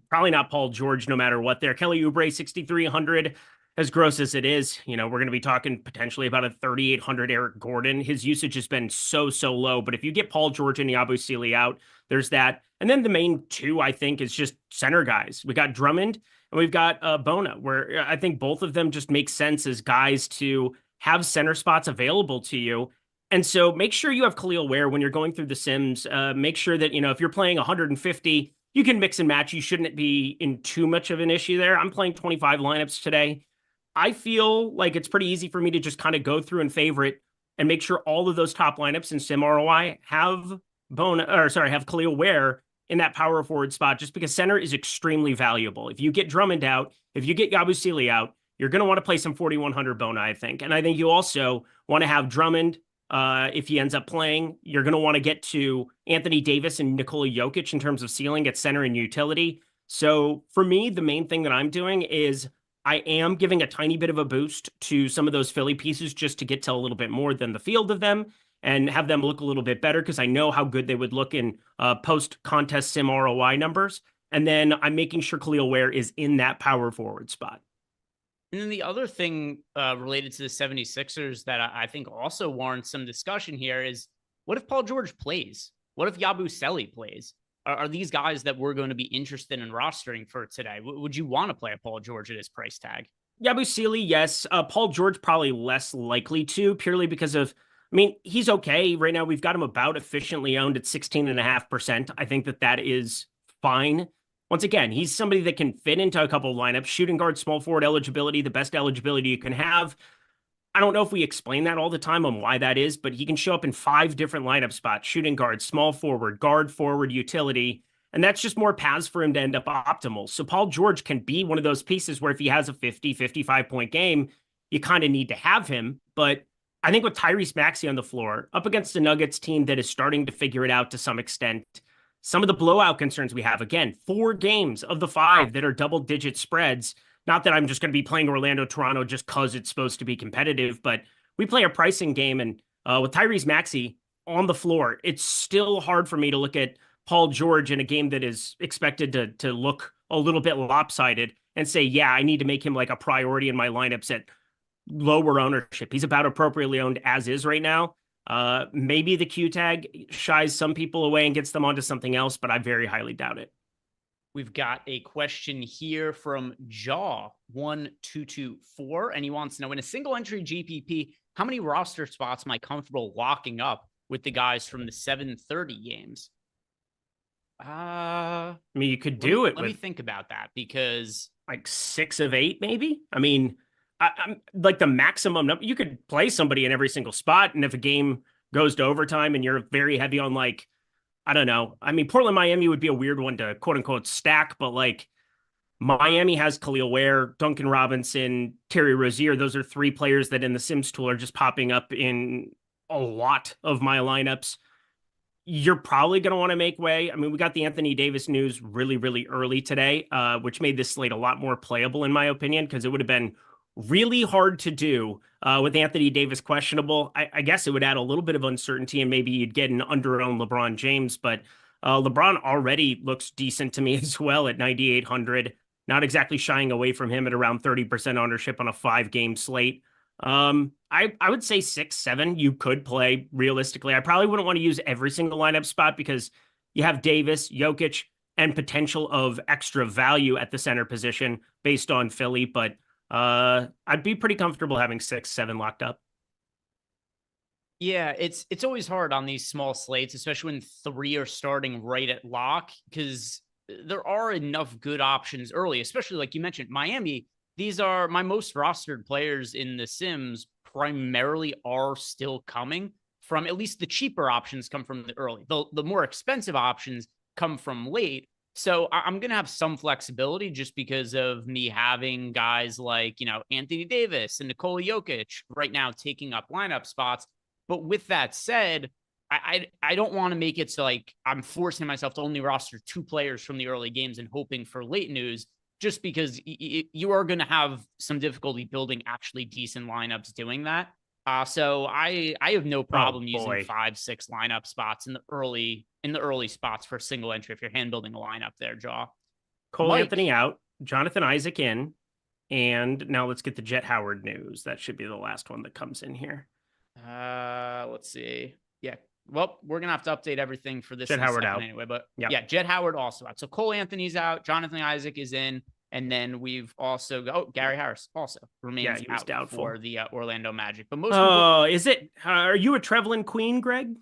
probably not Paul George no matter what there. Kelly Oubre, 6,300. As gross as it is, we're going to be talking potentially about a 3,800 Eric Gordon. His usage has been so low. But if you get Paul George and Yabusele out, there's that. And then the main two, I think, is just center guys. We got Drummond and we've got Bona, where I think both of them just make sense as guys to have center spots available to you. And so make sure you have Khalil Ware when you're going through the Sims. Make sure that, if you're playing 150, you can mix and match. You shouldn't be in too much of an issue there. I'm playing 25 lineups today. I feel like it's pretty easy for me to just kind of go through and favorite and make sure all of those top lineups in Sim ROI have Khalil Ware in that power forward spot, just because center is extremely valuable. If you get Drummond out, if you get Yabusele out, you're going to want to play some 4,100 Bona, I think. And I think you also want to have Drummond, if he ends up playing. You're going to want to get to Anthony Davis and Nikola Jokic in terms of ceiling at center and utility. So for me, the main thing that I'm doing is I am giving a tiny bit of a boost to some of those Philly pieces just to get to a little bit more than the field of them and have them look a little bit better, because I know how good they would look in post-contest Sim ROI numbers. And then I'm making sure Khalil Ware is in that power forward spot. And then the other thing related to the 76ers that I think also warrants some discussion here is, what if Paul George plays? What if Yabusele plays? Are these guys that we're going to be interested in rostering for today? Would you want to play a Paul George at his price tag? Yabusele, yes. Paul George, probably less likely to, purely because of, he's okay. Right now, we've got him about efficiently owned at 16.5%. I think that is fine. Once again, he's somebody that can fit into a couple of lineups. Shooting guard, small forward eligibility, the best eligibility you can have. I don't know if we explain that all the time on why that is, but he can show up in 5 different lineup spots: shooting guard, small forward, guard forward, utility. And that's just more paths for him to end up optimal. So Paul George can be one of those pieces where if he has a 50, 55 point game, you kind of need to have him. But I think with Tyrese Maxey on the floor, up against the Nuggets team that is starting to figure it out to some extent, some of the blowout concerns we have, again, 4 games of the 5 that are double-digit spreads. Not that I'm just going to be playing Orlando, Toronto just because it's supposed to be competitive, but we play a pricing game, and with Tyrese Maxey on the floor, it's still hard for me to look at Paul George in a game that is expected to look a little bit lopsided and say, yeah, I need to make him like a priority in my lineups at lower ownership. He's about appropriately owned as is right now. Maybe the Q tag shies some people away and gets them onto something else, but I very highly doubt it. We've got a question here from Jaw1224, and he wants to know, in a single entry GPP, how many roster spots am I comfortable locking up with the guys from the 7:30 games? You could do it. Let me think about that, because like 6 of 8, maybe. I'm like the maximum number. You could play somebody in every single spot, and if a game goes to overtime and you're very heavy on, like, I don't know. Portland, Miami would be a weird one to quote unquote stack, but like Miami has Khalil Ware, Duncan Robinson, Terry Rozier. Those are 3 players that in the Sims tool are just popping up in a lot of my lineups. You're probably going to want to make way. We got the Anthony Davis news really, really early today, which made this slate a lot more playable in my opinion, because it would have been really hard to do with Anthony Davis questionable. I guess it would add a little bit of uncertainty, and maybe you'd get an under-owned LeBron James, but LeBron already looks decent to me as well at 9,800. Not exactly shying away from him at around 30% ownership on a 5-game slate. I would say 6, 7 you could play realistically. I probably wouldn't want to use every single lineup spot, because you have Davis, Jokic, and potential of extra value at the center position based on Philly, but I'd be pretty comfortable having 6, 7 locked up. Yeah, it's always hard on these small slates, especially when 3 are starting right at lock, because there are enough good options early, especially like you mentioned, Miami. These are my most rostered players in the Sims, primarily are still coming from, at least the cheaper options come from the early. The more expensive options come from late. So I'm going to have some flexibility just because of me having guys like, Anthony Davis and Nikola Jokic right now taking up lineup spots. But with that said, I don't want to make it so like I'm forcing myself to only roster 2 players from the early games and hoping for late news, just because you are going to have some difficulty building actually decent lineups doing that. So I have no problem using 5-6 lineup spots in the early spots for a single entry if you're hand building a lineup there, Jaw. Cole Anthony out, Jonathan Isaac in, and now let's get the Jet Howard news. That should be the last one that comes in here. Let's see. Yeah. Well, we're gonna have to update everything for this Jet Howard out anyway, but yeah, Jet Howard also out. So Cole Anthony's out, Jonathan Isaac is in. And then we've also Gary Harris also remains out doubtful for the Orlando Magic. But most is it? Are you a Trevlin Queen, Greg?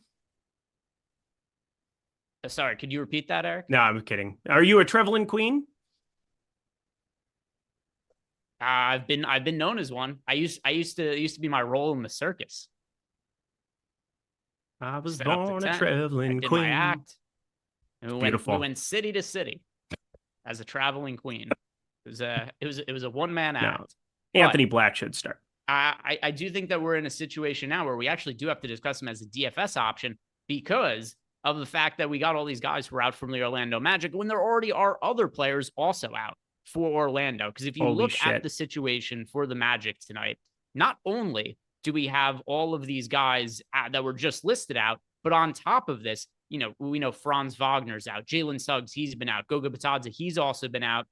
Sorry, could you repeat that, Eric? No, I'm kidding. Are you a Trevlin Queen? I've been known as one. I used to be my role in the circus. I was born a Trevlin Queen. My act. And Beautiful. We went city to city as a traveling queen. It was a one-man act. Anthony Black should start. I do think that we're in a situation now where we actually do have to discuss him as a DFS option because of the fact that we got all these guys who are out from the Orlando Magic when there already are other players also out for Orlando. Because if you look at the situation for the Magic tonight, not only do we have all of these guys that were just listed out, but on top of this, we know Franz Wagner's out, Jalen Suggs, he's been out, Goga Batadze, he's also been out.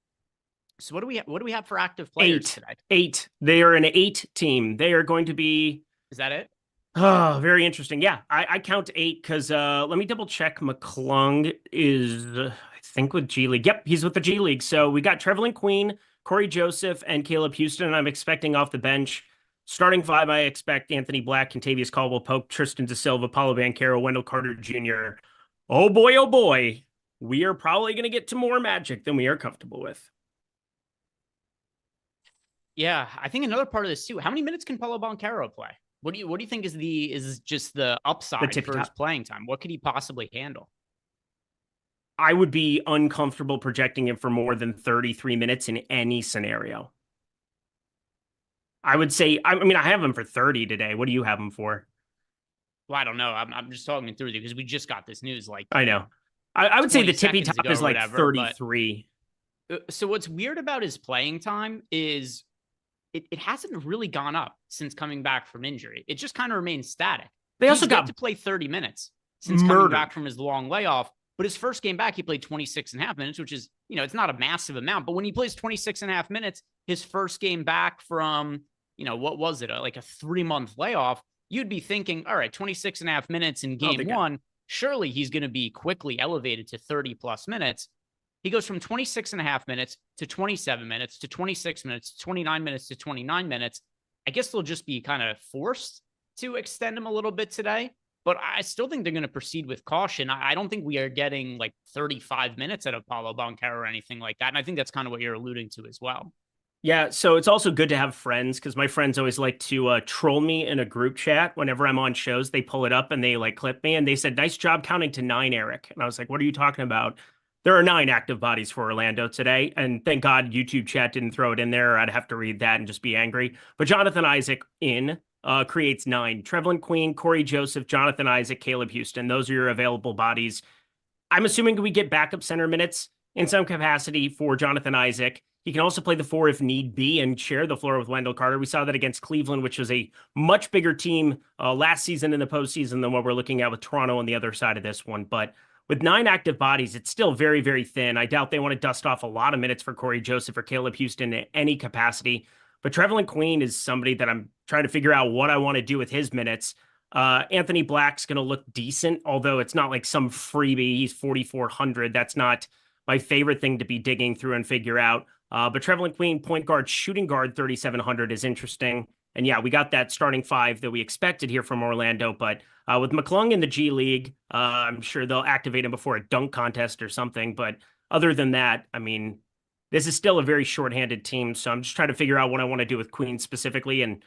So what do we have for active players tonight? 8. They are an 8 team. They are going to be. Is that it? Oh, very interesting. Yeah, I count 8 because let me double check. McClung is, I think, with G League. Yep, he's with the G League. So we got Trevlin Queen, Corey Joseph, and Caleb Houston. And I'm expecting off the bench. Starting 5, I expect Anthony Black, Contavious Caldwell-Pope, Tristan Da Silva, Paulo Banchero, Wendell Carter Jr. Oh boy, we are probably going to get to more Magic than we are comfortable with. Yeah, I think another part of this too. How many minutes can Paulo Banchero play? What do you think is just the upside for his playing time? What could he possibly handle? I would be uncomfortable projecting him for more than 33 minutes in any scenario. I would say, I have him for 30 today. What do you have him for? Well, I don't know. I'm just talking through because we just got this news. Like, I know. I would say the tippy top is like 33. So what's weird about his playing time is it hasn't really gone up since coming back from injury. It just kind of remains static. They also got to play 30 minutes since coming back from his long layoff. But his first game back, he played 26.5 minutes, which is, it's not a massive amount. But when he plays 26.5 minutes, his first game back from, what was it? Like a 3-month layoff, you'd be thinking, all right, 26.5 minutes in game 1, surely he's going to be quickly elevated to 30 plus minutes. He goes from 26.5 minutes to 27 minutes to 26 minutes, to 29 minutes to 29 minutes. I guess they'll just be kind of forced to extend him a little bit today, but I still think they're going to proceed with caution. I don't think we are getting like 35 minutes out of Paulo Banchero or anything like that. And I think that's kind of what you're alluding to as well. Yeah, so it's also good to have friends because my friends always like to troll me in a group chat. Whenever I'm on shows, they pull it up and they like clip me and they said, "Nice job counting to 9, Eric." And I was like, "What are you talking about?" There are 9 active bodies for Orlando today, and thank God YouTube chat didn't throw it in there. I'd have to read that and just be angry. But Jonathan Isaac creates 9. Trevlin Queen, Corey Joseph, Jonathan Isaac, Caleb Houston. Those are your available bodies. I'm assuming we get backup center minutes in some capacity for Jonathan Isaac. He can also play the 4 if need be and share the floor with Wendell Carter. We saw that against Cleveland, which was a much bigger team last season in the postseason than what we're looking at with Toronto on the other side of this one. But with 9 active bodies, it's still very, very thin. I doubt they want to dust off a lot of minutes for Corey Joseph or Caleb Houston in any capacity. But Trevlin Queen is somebody that I'm trying to figure out what I want to do with his minutes. Anthony Black's going to look decent, although it's not like some freebie. He's 4,400. That's not my favorite thing to be digging through and figure out. But Trevlin Queen, point guard, shooting guard, 3,700 is interesting. And yeah, we got that starting 5 that we expected here from Orlando. But with McClung in the G League, I'm sure they'll activate him before a dunk contest or something. But other than that, this is still a very shorthanded team. So I'm just trying to figure out what I want to do with Queen specifically. And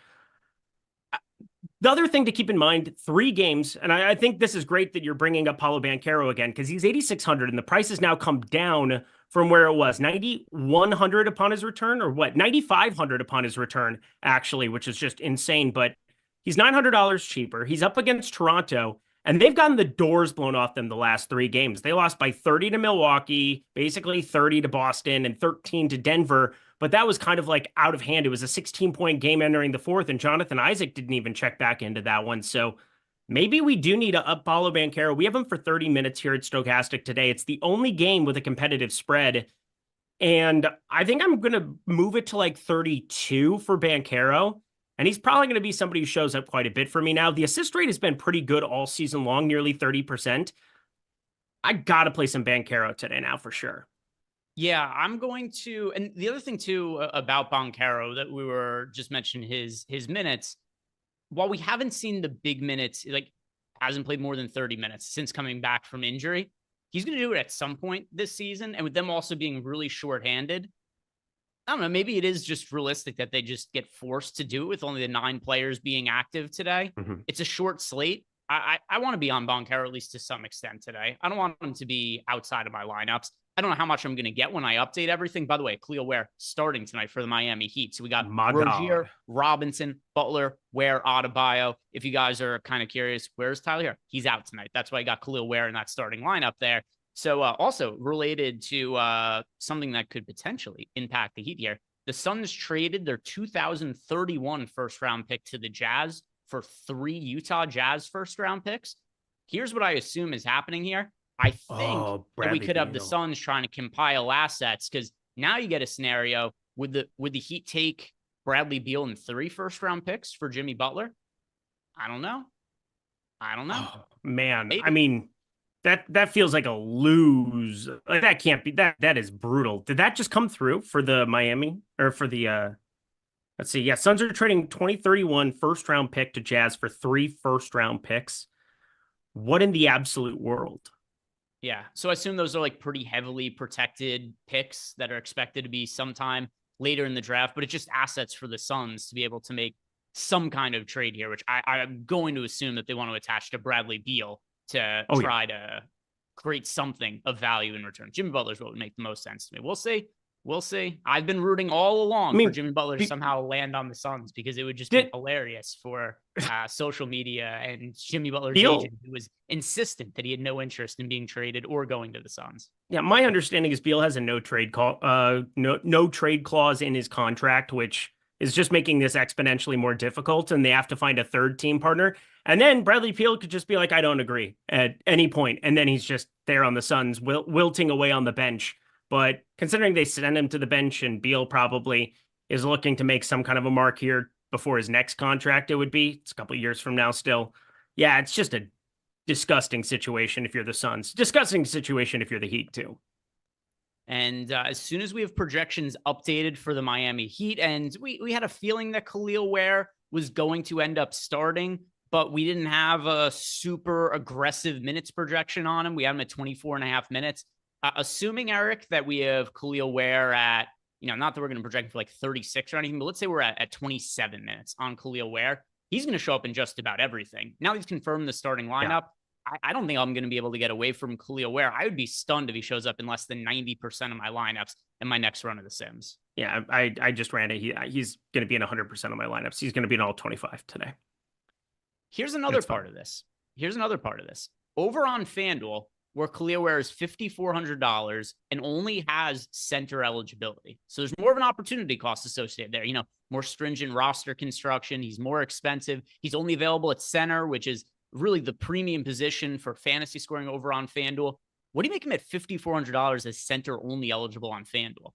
The other thing to keep in mind, 3 games, and I think this is great that you're bringing up Paolo Banchero again, because he's 8,600 and the price has now come down from where it was 9,100 upon his return, or what, 9,500 upon his return, actually, which is just insane. But he's $900 cheaper. He's up against Toronto, and they've gotten the doors blown off them the last 3 games. They lost by 30 to Milwaukee, basically 30 to Boston, and 13 to Denver. But that was kind of like out of hand. It was a 16-point game entering the 4th, and Jonathan Isaac didn't even check back into that one. So maybe we do need to up Paolo Banchero. We have him for 30 minutes here at Stokastic today. It's the only game with a competitive spread. And I think I'm going to move it to like 32 for Banchero. And he's probably going to be somebody who shows up quite a bit for me now. The assist rate has been pretty good all season long, nearly 30%. I got to play some Banchero today now for sure. Yeah, I'm going to, and the other thing too about Banchero that we were just mentioning his minutes, while we haven't seen the big minutes, like hasn't played more than 30 minutes since coming back from injury, he's going to do it at some point this season. And with them also being really shorthanded, I don't know, maybe it is just realistic that they just get forced to do it with only the 9 players being active today. It's a short slate. I want to be on Banchero at least to some extent today. I don't want him to be outside of my lineups. I don't know how much I'm going to get when I update everything. By the way, Khalil Ware starting tonight for the Miami Heat. So we got Rozier, Robinson, Butler, Ware, Adebayo. If you guys are kind of curious, where's Tyler here? He's out tonight. That's why I got Khalil Ware in that starting lineup there. So also related to something that could potentially impact the Heat here, the Suns traded their 2031 first-round pick to the Jazz for 3 Utah Jazz first-round picks. Here's what I assume is happening here. I think that we could have the Suns trying to compile assets, because now you get a scenario, would the Heat take Bradley Beal and 3 first-round picks for Jimmy Butler? I don't know. Oh, man, maybe. I mean, that feels like a lose. That can't be, that is brutal. Did that just come through for the Miami, or for the let's see. Yeah, Suns are trading 2031 first-round pick to Jazz for 3 first-round picks. What in the absolute world? Yeah. So I assume those are like pretty heavily protected picks that are expected to be sometime later in the draft, but it's just assets for the Suns to be able to make some kind of trade here, which I'm going to assume that they want to attach to Bradley Beal to try to create something of value in return. Jimmy Butler's what would make the most sense to me. We'll see. I've been rooting all along for Jimmy Butler to somehow land on the Suns, because it would just be hilarious for social media and Jimmy Butler's agent, who was insistent that he had no interest in being traded or going to the Suns. Yeah, my understanding is Beal has a no trade clause in his contract, which is just making this exponentially more difficult, and they have to find a 3rd team partner. And then Bradley Beal could just be like, I don't agree at any point, and then he's just there on the Suns, wilting away on the bench. But considering they send him to the bench, and Beal probably is looking to make some kind of a mark here before his next contract, it's a couple of years from now still. Yeah, it's just a disgusting situation if you're the Suns. Disgusting situation if you're the Heat too. And as soon as we have projections updated for the Miami Heat, and we had a feeling that Khalil Ware was going to end up starting, but we didn't have a super aggressive minutes projection on him. We had him at 24.5 minutes. Assuming, Eric, that we have Khalil Ware at, not that we're going to project for like 36 or anything, but let's say we're at 27 minutes on Khalil Ware. He's going to show up in just about everything. Now he's confirmed the starting lineup. Yeah. I don't think I'm going to be able to get away from Khalil Ware. I would be stunned if he shows up in less than 90% of my lineups in my next run of The Sims. Yeah, I just ran it. He's going to be in 100% of my lineups. He's going to be in all 25 today. Here's another part of this. Over on FanDuel, where Khalil Ware is $5,400 and only has center eligibility. So there's more of an opportunity cost associated there. More stringent roster construction. He's more expensive. He's only available at center, which is really the premium position for fantasy scoring over on FanDuel. What do you make him at $5,400 as center only eligible on FanDuel?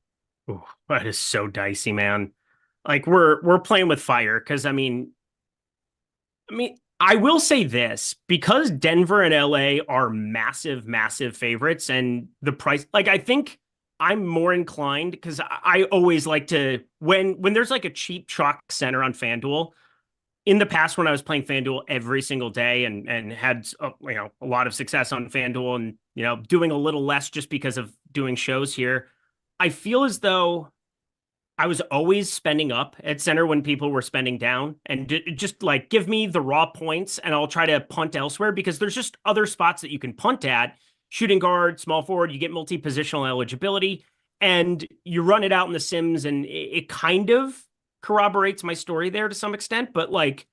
Ooh, that is so dicey, man. Like we're playing with fire, because I mean, I will say this, because Denver and LA are massive, massive favorites, and the price, like, I think I'm more inclined, because I always like to, when there's like a cheap chalk center on FanDuel, in the past when I was playing FanDuel every single day and had a lot of success on FanDuel, and doing a little less just because of doing shows here, I feel as though I was always spending up at center when people were spending down, and just like give me the raw points and I'll try to punt elsewhere because there's just other spots that you can punt at. Shooting guard, small forward, you get multi-positional eligibility, and you run it out in the Sims, and it kind of corroborates my story there to some extent. But like,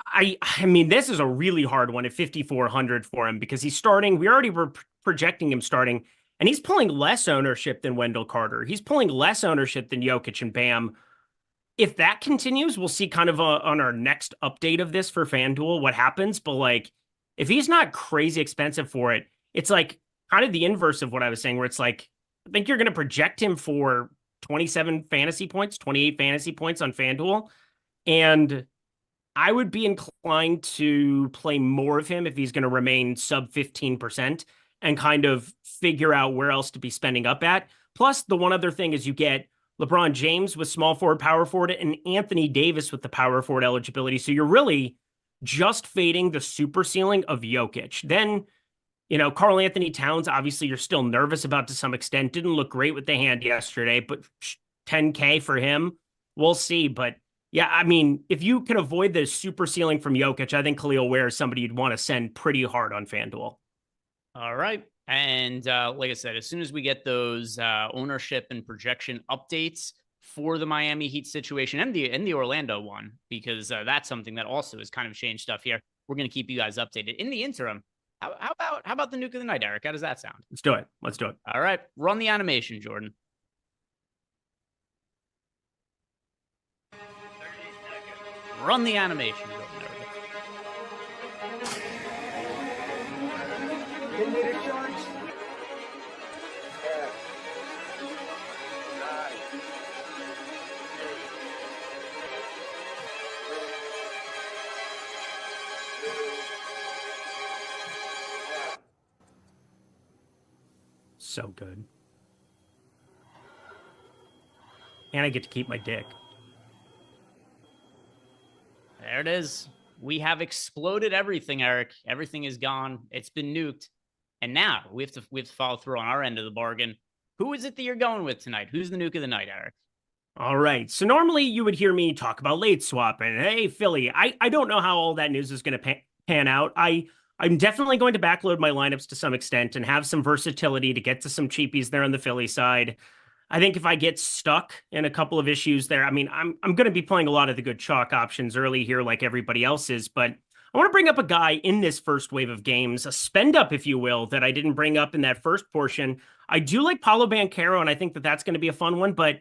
I mean, this is a really hard one at 5,400 for him because he's starting. We already were projecting him starting. And he's pulling less ownership than Wendell Carter. He's pulling less ownership than Jokic and Bam. If that continues, we'll see kind of on our next update of this for FanDuel what happens. But like, if he's not crazy expensive for it, it's like kind of the inverse of what I was saying, where it's like, I think you're going to project him for 27 fantasy points, 28 fantasy points on FanDuel. And I would be inclined to play more of him if he's going to remain sub 15%. And kind of figure out where else to be spending up at. Plus, the one other thing is you get LeBron James with small forward, power forward, and Anthony Davis with the power forward eligibility. So you're really just fading the super ceiling of Jokic. Then, Karl Anthony Towns, obviously you're still nervous about to some extent. Didn't look great with the hand yesterday, but 10K for him, we'll see. But yeah, I mean, if you can avoid the super ceiling from Jokic, I think Khalil Ware is somebody you'd want to send pretty hard on FanDuel. All right. And like I said, as soon as we get those ownership and projection updates for the Miami Heat situation and the Orlando one, because that's something that also has kind of changed stuff here, we're going to keep you guys updated. In the interim, how about the nuke of the night, Eric? How does that sound? Let's do it. Let's do it. All right. Run the animation, Jordan. 30 seconds. Run the animation, Jordan. So good. And I get to keep my dick. There it is. We have exploded everything, Eric. Everything is gone. It's been nuked. And now we have to follow through on our end of the bargain. Who is it that you're going with tonight? Who's the nuke of the night, Eric? All right. So normally you would hear me talk about late swap and hey, Philly. I don't know how all that news is going to pan out. I'm definitely going to backload my lineups to some extent and have some versatility to get to some cheapies there on the Philly side. I think if I get stuck in a couple of issues there, I mean, I'm going to be playing a lot of the good chalk options early here like everybody else is, but I want to bring up a guy in this first wave of games, a spend up, if you will, that I didn't bring up in that first portion. I do like Paolo Banchero, and I think that that's going to be a fun one, but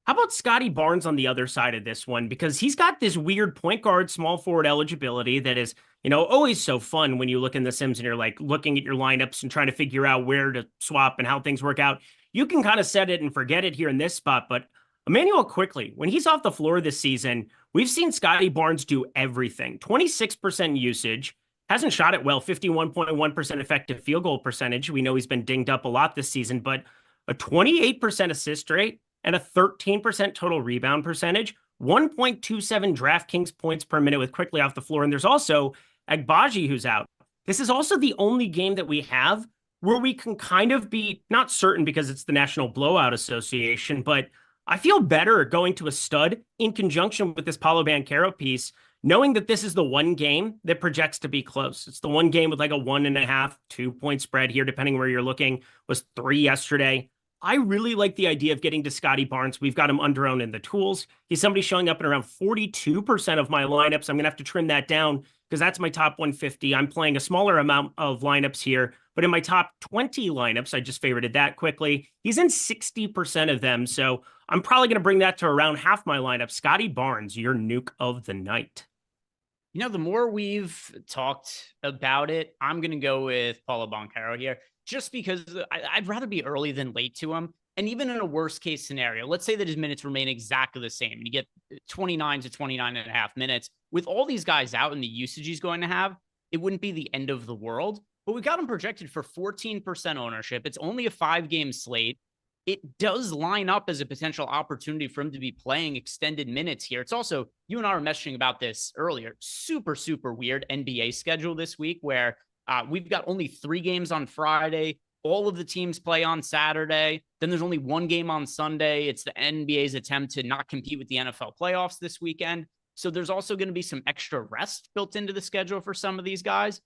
how about Scotty Barnes on the other side of this one? Because he's got this weird point guard, small forward eligibility that is, always so fun when you look in the Sims and you're like looking at your lineups and trying to figure out where to swap and how things work out. You can kind of set it and forget it here in this spot, but Emmanuel Quickly, when he's off the floor this season, we've seen Scotty Barnes do everything. 26% usage, hasn't shot it well, 51.1% effective field goal percentage. We know he's been dinged up a lot this season, but a 28% assist rate and a 13% total rebound percentage, 1.27 DraftKings points per minute with Quickly off the floor. And there's also Agbaji who's out. This is also the only game that we have where we can kind of be not certain because it's the National Blowout Association, but I feel better going to a stud in conjunction with this Paolo Banchero piece, knowing that this is the one game that projects to be close. It's the one game with like a 1.5, 2-point spread here, depending where you're looking, was 3 yesterday. I really like the idea of getting to Scotty Barnes. We've got him under-owned in the tools. He's somebody showing up in around 42% of my lineups. I'm going to have to trim that down because that's my top 150. I'm playing a smaller amount of lineups here, but in my top 20 lineups, I just favorited that Quickly. He's in 60% of them, so I'm probably going to bring that to around half my lineup. Scotty Barnes, your nuke of the night. The more we've talked about it, I'm going to go with Paolo Banchero here, just because I'd rather be early than late to him. And even in a worst case scenario, let's say that his minutes remain exactly the same. You get 29 to 29 and a half minutes. With all these guys out and the usage he's going to have, it wouldn't be the end of the world. But we got him projected for 14% ownership. It's only a 5-game slate. It does line up as a potential opportunity for him to be playing extended minutes here. It's also, you and I were messaging about this earlier, super, super weird NBA schedule this week where we've got only 3 games on Friday, all of the teams play on Saturday. Then there's only one game on Sunday. It's the NBA's attempt to not compete with the NFL playoffs this weekend. So there's also going to be some extra rest built into the schedule for some of these guys.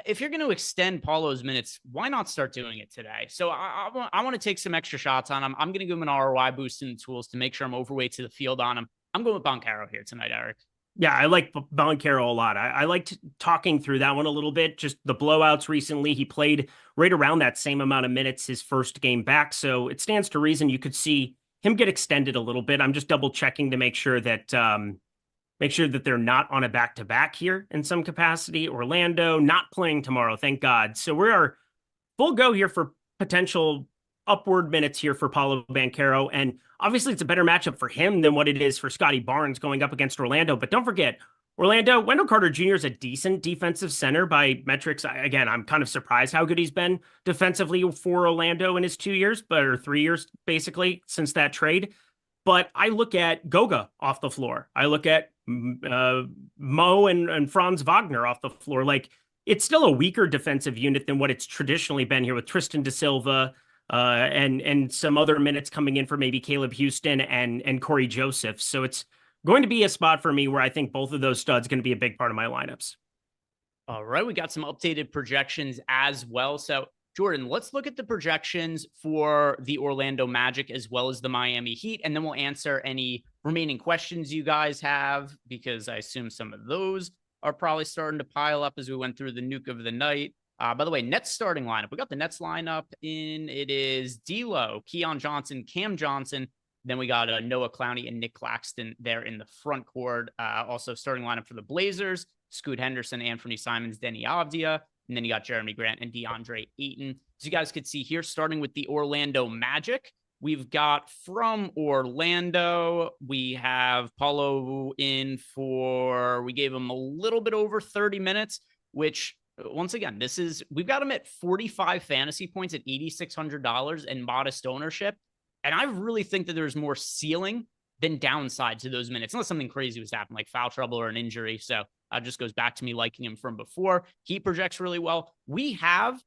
If you're going to extend Paulo's minutes, why not start doing it today? So I want to take some extra shots on him. I'm going to give him an ROI boost in the tools to make sure I'm overweight to the field on him. I'm going with Banchero here tonight, Eric. Yeah, I like Banchero a lot. I liked talking through that one a little bit. Just the blowouts recently. He played right around that same amount of minutes his first game back. So it stands to reason you could see him get extended a little bit. I'm just double checking to make sure that they're not on a back-to-back here in some capacity. Orlando not playing tomorrow, thank God. So we are full go here for potential upward minutes here for Paolo Banchero. And obviously it's a better matchup for him than what it is for Scotty Barnes going up against Orlando. But don't forget, Orlando, Wendell Carter Jr. is a decent defensive center by metrics. Again, I'm kind of surprised how good he's been defensively for Orlando in his 2 years, or 3 years basically since that trade. But I look at Goga off the floor. I look at Mo and Franz Wagner off the floor. Like, it's still a weaker defensive unit than what it's traditionally been here with Tristan da Silva and some other minutes coming in for maybe Caleb Houston and Corey Joseph. So it's going to be a spot for me where I think both of those studs going to be a big part of my lineups. All right, we got some updated projections as well. So Jordan, let's look at the projections for the Orlando Magic as well as the Miami Heat, and then we'll answer any remaining questions you guys have, because I assume some of those are probably starting to pile up as we went through the nuke of the night. By the way, Nets starting lineup. We got the Nets lineup in. It is D'Lo, Keon Johnson, Cam Johnson. Then we got Noah Clowney and Nick Claxton there in the front court. Also starting lineup for the Blazers, Scoot Henderson, Anthony Simons, Denny Avdia. And then you got Jeremy Grant and DeAndre Ayton. As you guys could see here, starting with the Orlando Magic, we've got from Orlando, we have Paulo in for, we gave him a little bit over 30 minutes, which once again, we've got him at 45 fantasy points at $8,600 and modest ownership. And I really think that there's more ceiling than downside to those minutes, unless something crazy was happening, like foul trouble or an injury. So just goes back to me liking him from before. He projects really well. We have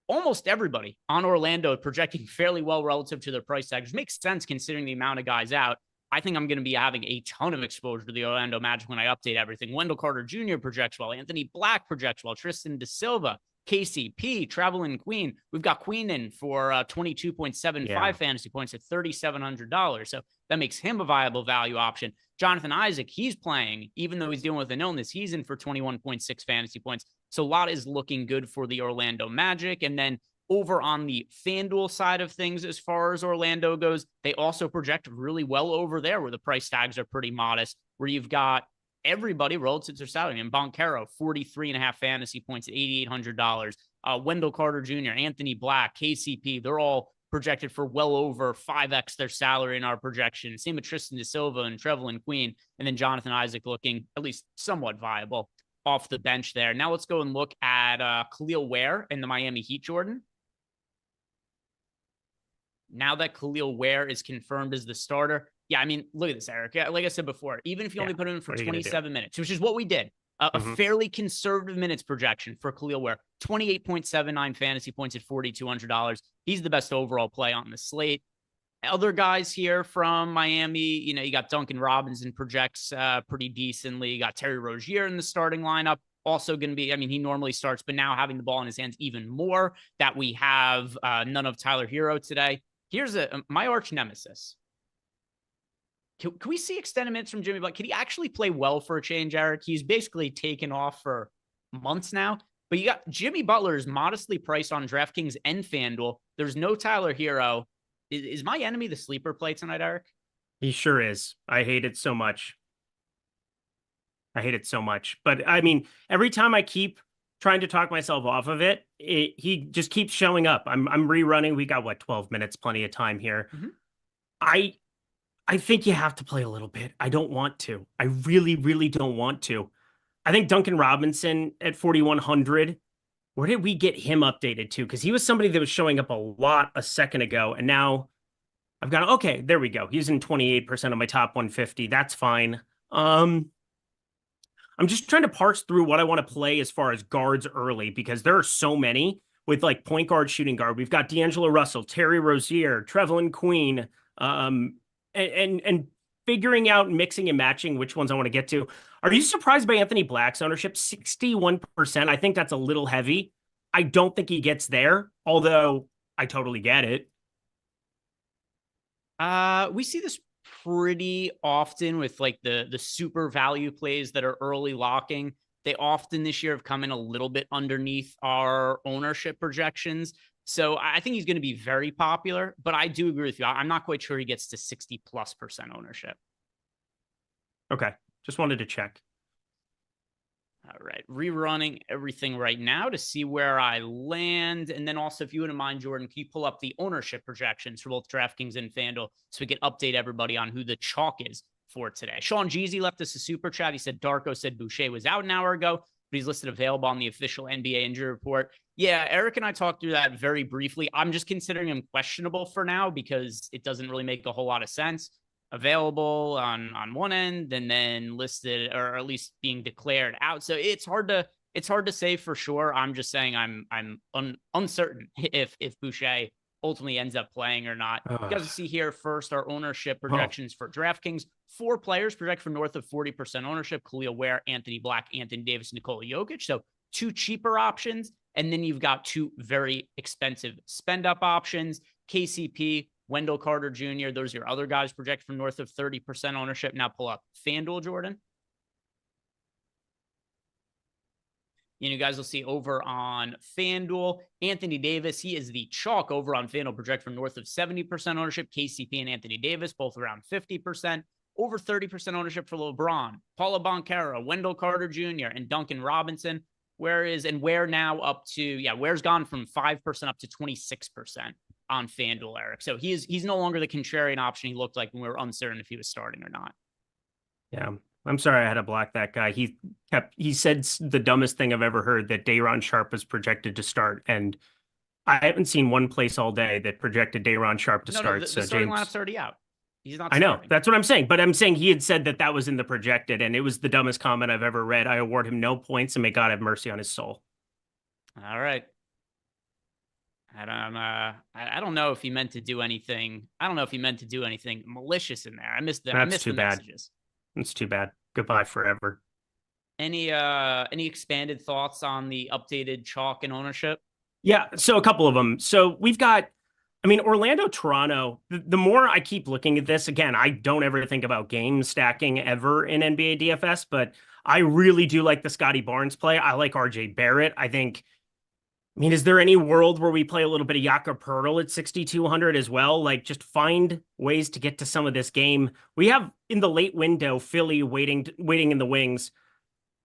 almost everybody on Orlando projecting fairly well relative to their price tag, which makes sense considering the amount of guys out. I think I'm going to be having a ton of exposure to the Orlando Magic when I update everything. Wendell Carter Jr. projects well. Anthony Black projects well. Tristan da Silva, KCP, Traveling Queen. We've got Queen in for 22.75 fantasy points at $3,700. So that makes him a viable value option. Jonathan Isaac, he's playing, even though he's dealing with an illness, he's in for 21.6 fantasy points. So a lot is looking good for the Orlando Magic. And then over on the FanDuel side of things, as far as Orlando goes, they also project really well over there where the price tags are pretty modest, where you've got everybody relative to their salary. And Banchero, 43.5 fantasy points at $8,800. Wendell Carter Jr., Anthony Black, KCP, they're all projected for well over 5x their salary in our projection. Same with Tristan da Silva and Trevelyan Queen. And then Jonathan Isaac looking at least somewhat viable off the bench there. Now let's go and look at Khalil Ware and the Miami Heat, Jordan. Now that Khalil Ware is confirmed as the starter, yeah, I mean, look at this, Eric. Like I said before, even if you only put him in for 27 minutes, which is what we did, a fairly conservative minutes projection for Khalil Ware, 28.79 fantasy points at $4,200. He's the best overall play on the slate. Other guys here from Miami, you got Duncan Robinson projects pretty decently. You got Terry Rozier in the starting lineup. Also going to be, he normally starts, but now having the ball in his hands even more, that we have none of Tyler Hero today. Here's my arch nemesis. Can we see extended minutes from Jimmy Butler? Can he actually play well for a change, Eric? He's basically taken off for months now. But you got Jimmy Butler is modestly priced on DraftKings and FanDuel. There's no Tyler Hero. Is my enemy the sleeper play tonight, Eric? He sure is. I hate it so much. But every time I keep trying to talk myself off of it, he just keeps showing up. I'm rerunning. We got 12 minutes, plenty of time here. I think you have to play a little bit. I don't want to. I really, really don't want to. I think Duncan Robinson at 4,100, where did we get him updated to? Because he was somebody that was showing up a lot a second ago, and now I've got, okay, there we go. He's in 28% of my top 150. That's fine. I'm just trying to parse through what I want to play as far as guards early, because there are so many with like point guard, shooting guard. We've got D'Angelo Russell, Terry Rozier, Trevelyan Queen, and figuring out mixing and matching which ones I want to get to. Are you surprised by Anthony Black's ownership? 61%. I think that's a little heavy. I don't think he gets there, although I totally get it. We see this pretty often with like the super value plays that are early locking. They often this year have come in a little bit underneath our ownership projections. So I think he's going to be very popular, but I do agree with you. I'm not quite sure he gets to 60+% ownership. Okay. Just wanted to check. All right. Rerunning everything right now to see where I land. And then also, if you wouldn't mind, Jordan, can you pull up the ownership projections for both DraftKings and FanDuel so we can update everybody on who the chalk is for today? Sean Jeezy left us a super chat. He said Darko said Boucher was out an hour ago, but he's listed available on the official NBA injury report. Yeah, Eric and I talked through that very briefly. I'm just considering him questionable for now because it doesn't really make a whole lot of sense. Available on one end and then listed, or at least being declared out. So it's hard to say for sure. I'm just saying I'm uncertain if Boucher ultimately ends up playing or not. You guys see here first our ownership projections for DraftKings. 4 players project for north of 40% ownership: Khalil Ware, Anthony Black, Anthony Davis, Nikola Jokic. So 2 cheaper options. And then you've got 2 very expensive spend up options: KCP, Wendell Carter Jr. Those are your other guys projected for north of 30% ownership. Now pull up FanDuel, Jordan. You guys will see over on FanDuel, Anthony Davis, he is the chalk over on FanDuel, project for north of 70% ownership. KCP and Anthony Davis, both around 50%. Over 30% ownership for LeBron, Paolo Banchero, Wendell Carter Jr., and Duncan Robinson. Where now up to, Ware's gone from 5% up to 26% on FanDuel, Eric. So he's no longer the contrarian option he looked like when we were uncertain if he was starting or not. Yeah. I'm sorry I had to block that guy. He said the dumbest thing I've ever heard, that Day'Ron Sharpe was projected to start. And I haven't seen one place all day that projected Day'Ron Sharpe to start. The so starting James, lineup's already out. He's not I know. starting. That's what I'm saying. But I'm saying he had said that was in the projected, and it was the dumbest comment I've ever read. I award him no points, and may God have mercy on his soul. All right. I don't know if he meant to do anything. I don't know if he meant to do anything malicious in there. I missed the messages. It's too bad. Goodbye forever. Any expanded thoughts on the updated chalk and ownership? Yeah, so a couple of them. So we've got, Orlando, Toronto. The more I keep looking at this, again, I don't ever think about game stacking ever in NBA DFS, but I really do like the Scotty Barnes play. I like RJ Barrett. Is there any world where we play a little bit of Jakob Poeltl at 6,200 as well? Like, just find ways to get to some of this game. We have, in the late window, Philly waiting in the wings.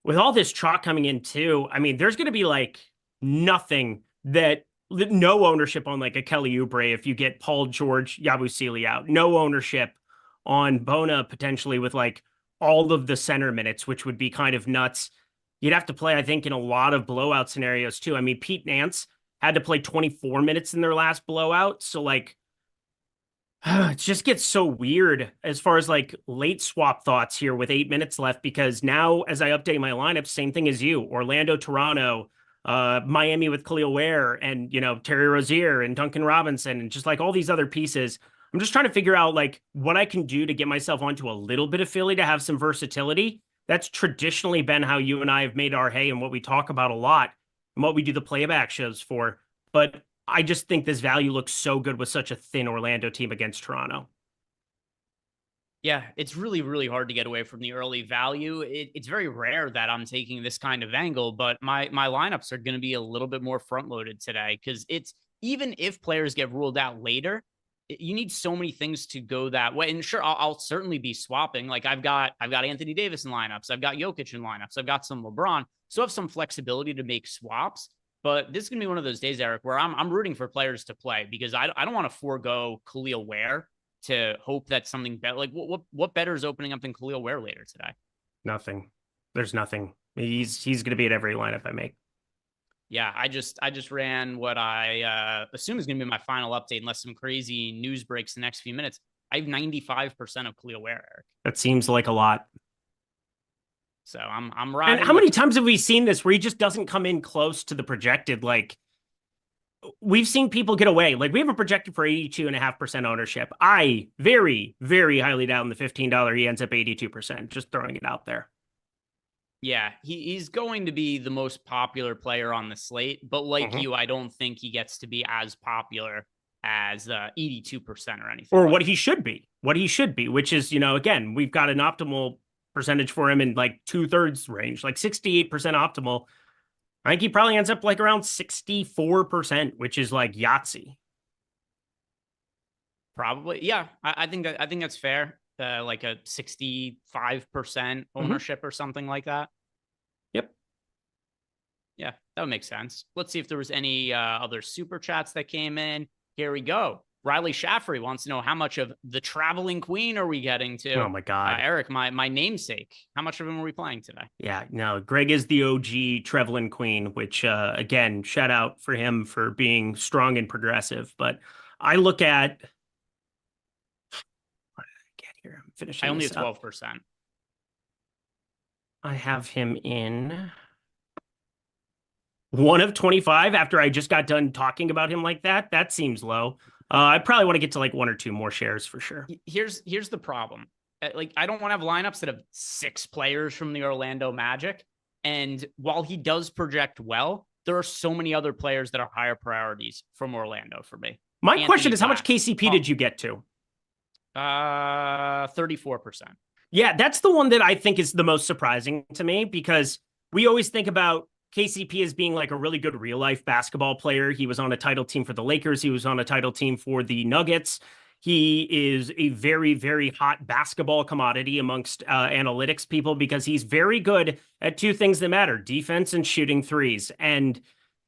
With all this chalk coming in too, there's going to be like nothing no ownership on like a Kelly Oubre if you get Paul George, Yabusele out. No ownership on Bona potentially with like all of the center minutes, which would be kind of nuts. You'd have to play, I think, in a lot of blowout scenarios too. Pete Nance had to play 24 minutes in their last blowout. So like, it just gets so weird as far as like late swap thoughts here with 8 minutes left, because now as I update my lineup, same thing as you: Orlando, Toronto, Miami with Khalil Ware, and, Terry Rozier and Duncan Robinson, and just like all these other pieces. I'm just trying to figure out like what I can do to get myself onto a little bit of Philly to have some versatility. That's traditionally been how you and I have made our hay and what we talk about a lot and what we do the playback shows for. But I just think this value looks so good with such a thin Orlando team against Toronto. Yeah, it's really, really hard to get away from the early value. It's very rare that I'm taking this kind of angle, but my lineups are going to be a little bit more front loaded today, because it's, even if players get ruled out later, you need so many things to go that way. And sure, I'll certainly be swapping. Like I've got Anthony Davis in lineups. I've got Jokic in lineups. I've got some LeBron. So I have some flexibility to make swaps. But this is going to be one of those days, Eric, where I'm rooting for players to play, because I don't want to forego Khalil Ware to hope that something better. Like what better is opening up than Khalil Ware later today? Nothing. There's nothing. He's going to be at every lineup I make. Yeah, I just ran what I assume is going to be my final update, unless some crazy news breaks the next few minutes. I have 95% of Khalil Ware, Eric. That seems like a lot. So I'm riding. And how many times have we seen this where he just doesn't come in close to the projected? Like, we've seen people get away. Like we have a projected for 82.5% ownership. I very, very highly doubt in the $15 he ends up 82%. Just throwing it out there. Yeah, he's going to be the most popular player on the slate, but like Mhm. you, I don't think he gets to be as popular as 82% or anything. Or like what that. he should be. What he should be, which is, you know, again, we've got an optimal percentage for him in like 2/3 range, like 68% optimal. I think he probably ends up like around 64%, which is like Yahtzee. Probably, yeah. I think that's fair. Like a 65% ownership or something like that. Yep. Yeah, that would make sense. Let's see if there was any other super chats that came in. Here we go. Riley Shaffrey wants to know how much of the Traveling Queen are we getting to? Oh my God. Eric, my namesake. How much of him are we playing today? Yeah, no, Greg is the OG Trevelyan Queen, which again, shout out for him for being strong and progressive. But I look at what did I get here? I'm finishing I only this have up. 12%. I have him in 1 of 25 after I just got done talking about him like that. That seems low. I probably want to get to like 1 or 2 more shares for sure. Here's the problem. Like, I don't want to have lineups that have 6 players from the Orlando Magic. And while he does project well, there are so many other players that are higher priorities from Orlando for me. My question is, how much KCP did you get to? 34%. Yeah, that's the one that I think is the most surprising to me, because we always think about KCP as being like a really good real life basketball player. He was on a title team for the Lakers. He was on a title team for the Nuggets. He is a very, very hot basketball commodity amongst analytics people, because he's very good at 2 things that matter: defense and shooting threes. And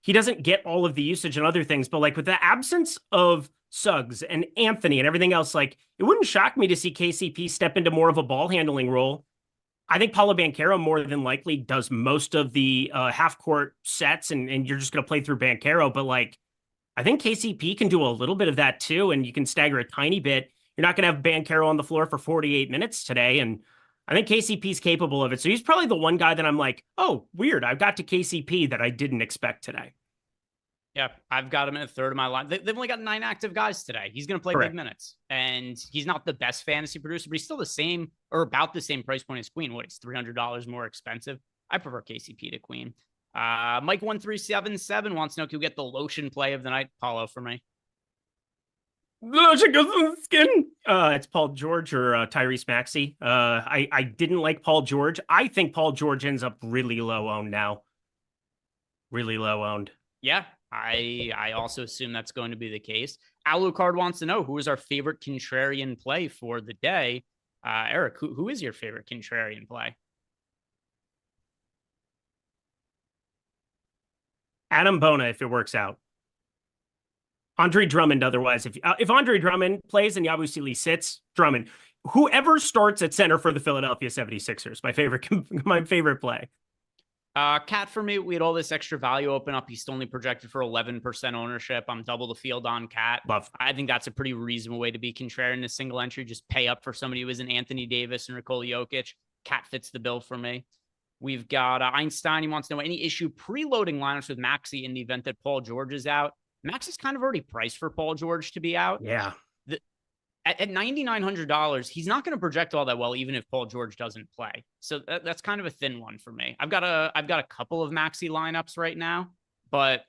he doesn't get all of the usage and other things, but like with the absence of Suggs and Anthony and everything else, like it wouldn't shock me to see KCP step into more of a ball handling role. I think Paolo Banchero more than likely does most of the half court sets, and you're just going to play through Banchero. But like, I think KCP can do a little bit of that too, and you can stagger a tiny bit. You're not going to have Banchero on the floor for 48 minutes today, and I think KCP's capable of it. So he's probably the one guy that I'm like, oh, weird, I've got to KCP that I didn't expect today. Yeah, I've got him in a third of my line. They've only got 9 active guys today. He's going to play Correct. big minutes. And he's not the best fantasy producer, but he's still the same or about the same price point as Queen. What, he's $300 more expensive? I prefer KCP to Queen. Mike1377 wants to know, can we get the lotion play of the night? Paulo for me. Lotion goes in the skin. It's Paul George or Tyrese Maxey. I didn't like Paul George. I think Paul George ends up really low owned now. Really low owned. Yeah, I also assume that's going to be the case. Alucard wants to know, who is our favorite contrarian play for the day? Eric, who is your favorite contrarian play? Adam Bona, if it works out. Andre Drummond, otherwise. If Andre Drummond plays and Yabusele sits, Drummond. Whoever starts at center for the Philadelphia 76ers, my favorite play. Cat for me, we had all this extra value open up. He's only projected for 11% ownership. I'm double the field on Cat. Love. I think that's a pretty reasonable way to be contrarian in a single entry. Just pay up for somebody who isn't Anthony Davis and Nikola Jokic. Cat fits the bill for me. We've got Einstein. He wants to know any issue preloading lineups with Maxey in the event that Paul George is out. Maxey's kind of already priced for Paul George to be out. Yeah. At $9,900, he's not going to project all that well, even if Paul George doesn't play. So that's kind of a thin one for me. I've got a couple of Maxey lineups right now, but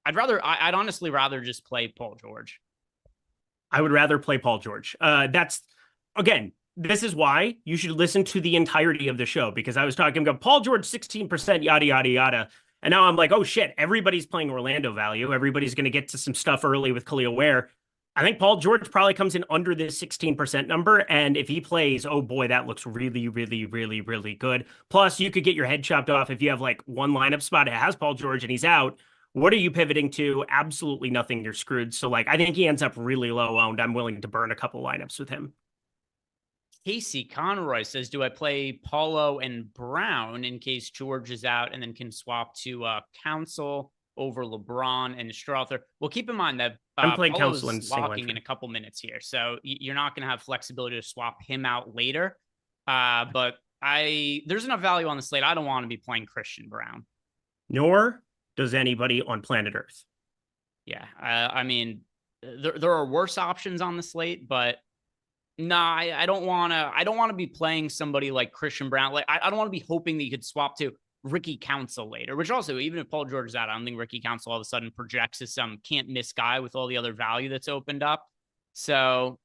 I'd honestly rather just play Paul George. I would rather play Paul George. This is why you should listen to the entirety of the show, because I was talking about Paul George, 16%, yada, yada, yada. And now I'm like, oh shit, everybody's playing Orlando value. Everybody's going to get to some stuff early with Khalil Ware. I think Paul George probably comes in under this 16% number. And if he plays, oh boy, that looks really, really, really, really good. Plus, you could get your head chopped off if you have like one lineup spot that has Paul George and he's out. What are you pivoting to? Absolutely nothing. You're screwed. So like, I think he ends up really low owned. I'm willing to burn a couple lineups with him. Casey Conroy says, do I play Paulo and Brown in case George is out and then can swap to Council over LeBron and Strother? Well, keep in mind that I'm playing Paulo's Council and locking in a couple minutes here. So you're not going to have flexibility to swap him out later. But there's enough value on the slate. I don't want to be playing Christian Brown. Nor does anybody on planet Earth. Yeah. I mean, there are worse options on the slate, but nah, I don't want to be playing somebody like Christian Brown. Like, I don't want to be hoping that you could swap to Ricky Council later, which also, even if Paul George is out, I don't think Ricky Council all of a sudden projects as some can't miss guy with all the other value that's opened up. So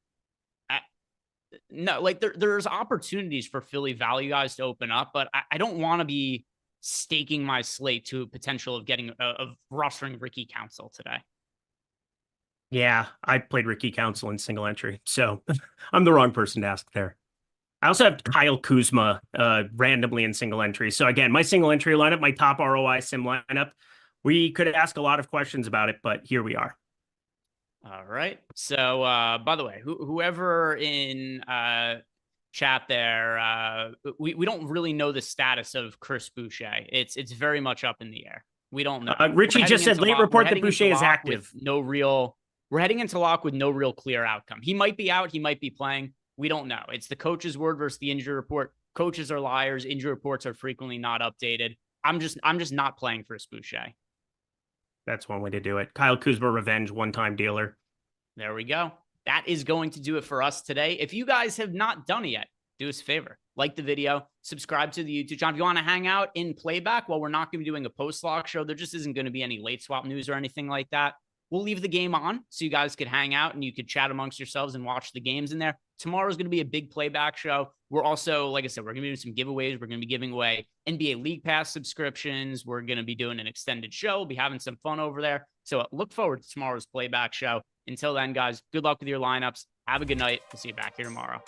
no, like there's opportunities for Philly value guys to open up, but I don't want to be staking my slate to a potential of getting of rostering Ricky Council today. Yeah, I played Ricky Council in single entry, so I'm the wrong person to ask there. I also have Kyle Kuzma randomly in single entry. So again, my single entry lineup, my top ROI sim lineup, we could ask a lot of questions about it, but here we are. All right. So by the way, whoever in chat there, we don't really know the status of Chris Boucher. It's very much up in the air. We don't know. Richie just said late report that Boucher is active. We're heading into lock with no real clear outcome. He might be out. He might be playing. We don't know. It's the coach's word versus the injury report. Coaches are liars. Injury reports are frequently not updated. I'm just not playing for Boucher. That's one way to do it. Kyle Kuzma revenge, one-time dealer. There we go. That is going to do it for us today. If you guys have not done it yet, do us a favor. Like the video, subscribe to the YouTube channel. If you want to hang out in playback, while we're not going to be doing a post-lock show, there just isn't going to be any late swap news or anything like that. We'll leave the game on so you guys could hang out and you could chat amongst yourselves and watch the games in there. Tomorrow's going to be a big playback show. We're also, like I said, we're going to be doing some giveaways. We're going to be giving away NBA League Pass subscriptions. We're going to be doing an extended show. We'll be having some fun over there. So look forward to tomorrow's playback show. Until then, guys, good luck with your lineups. Have a good night. We'll see you back here tomorrow.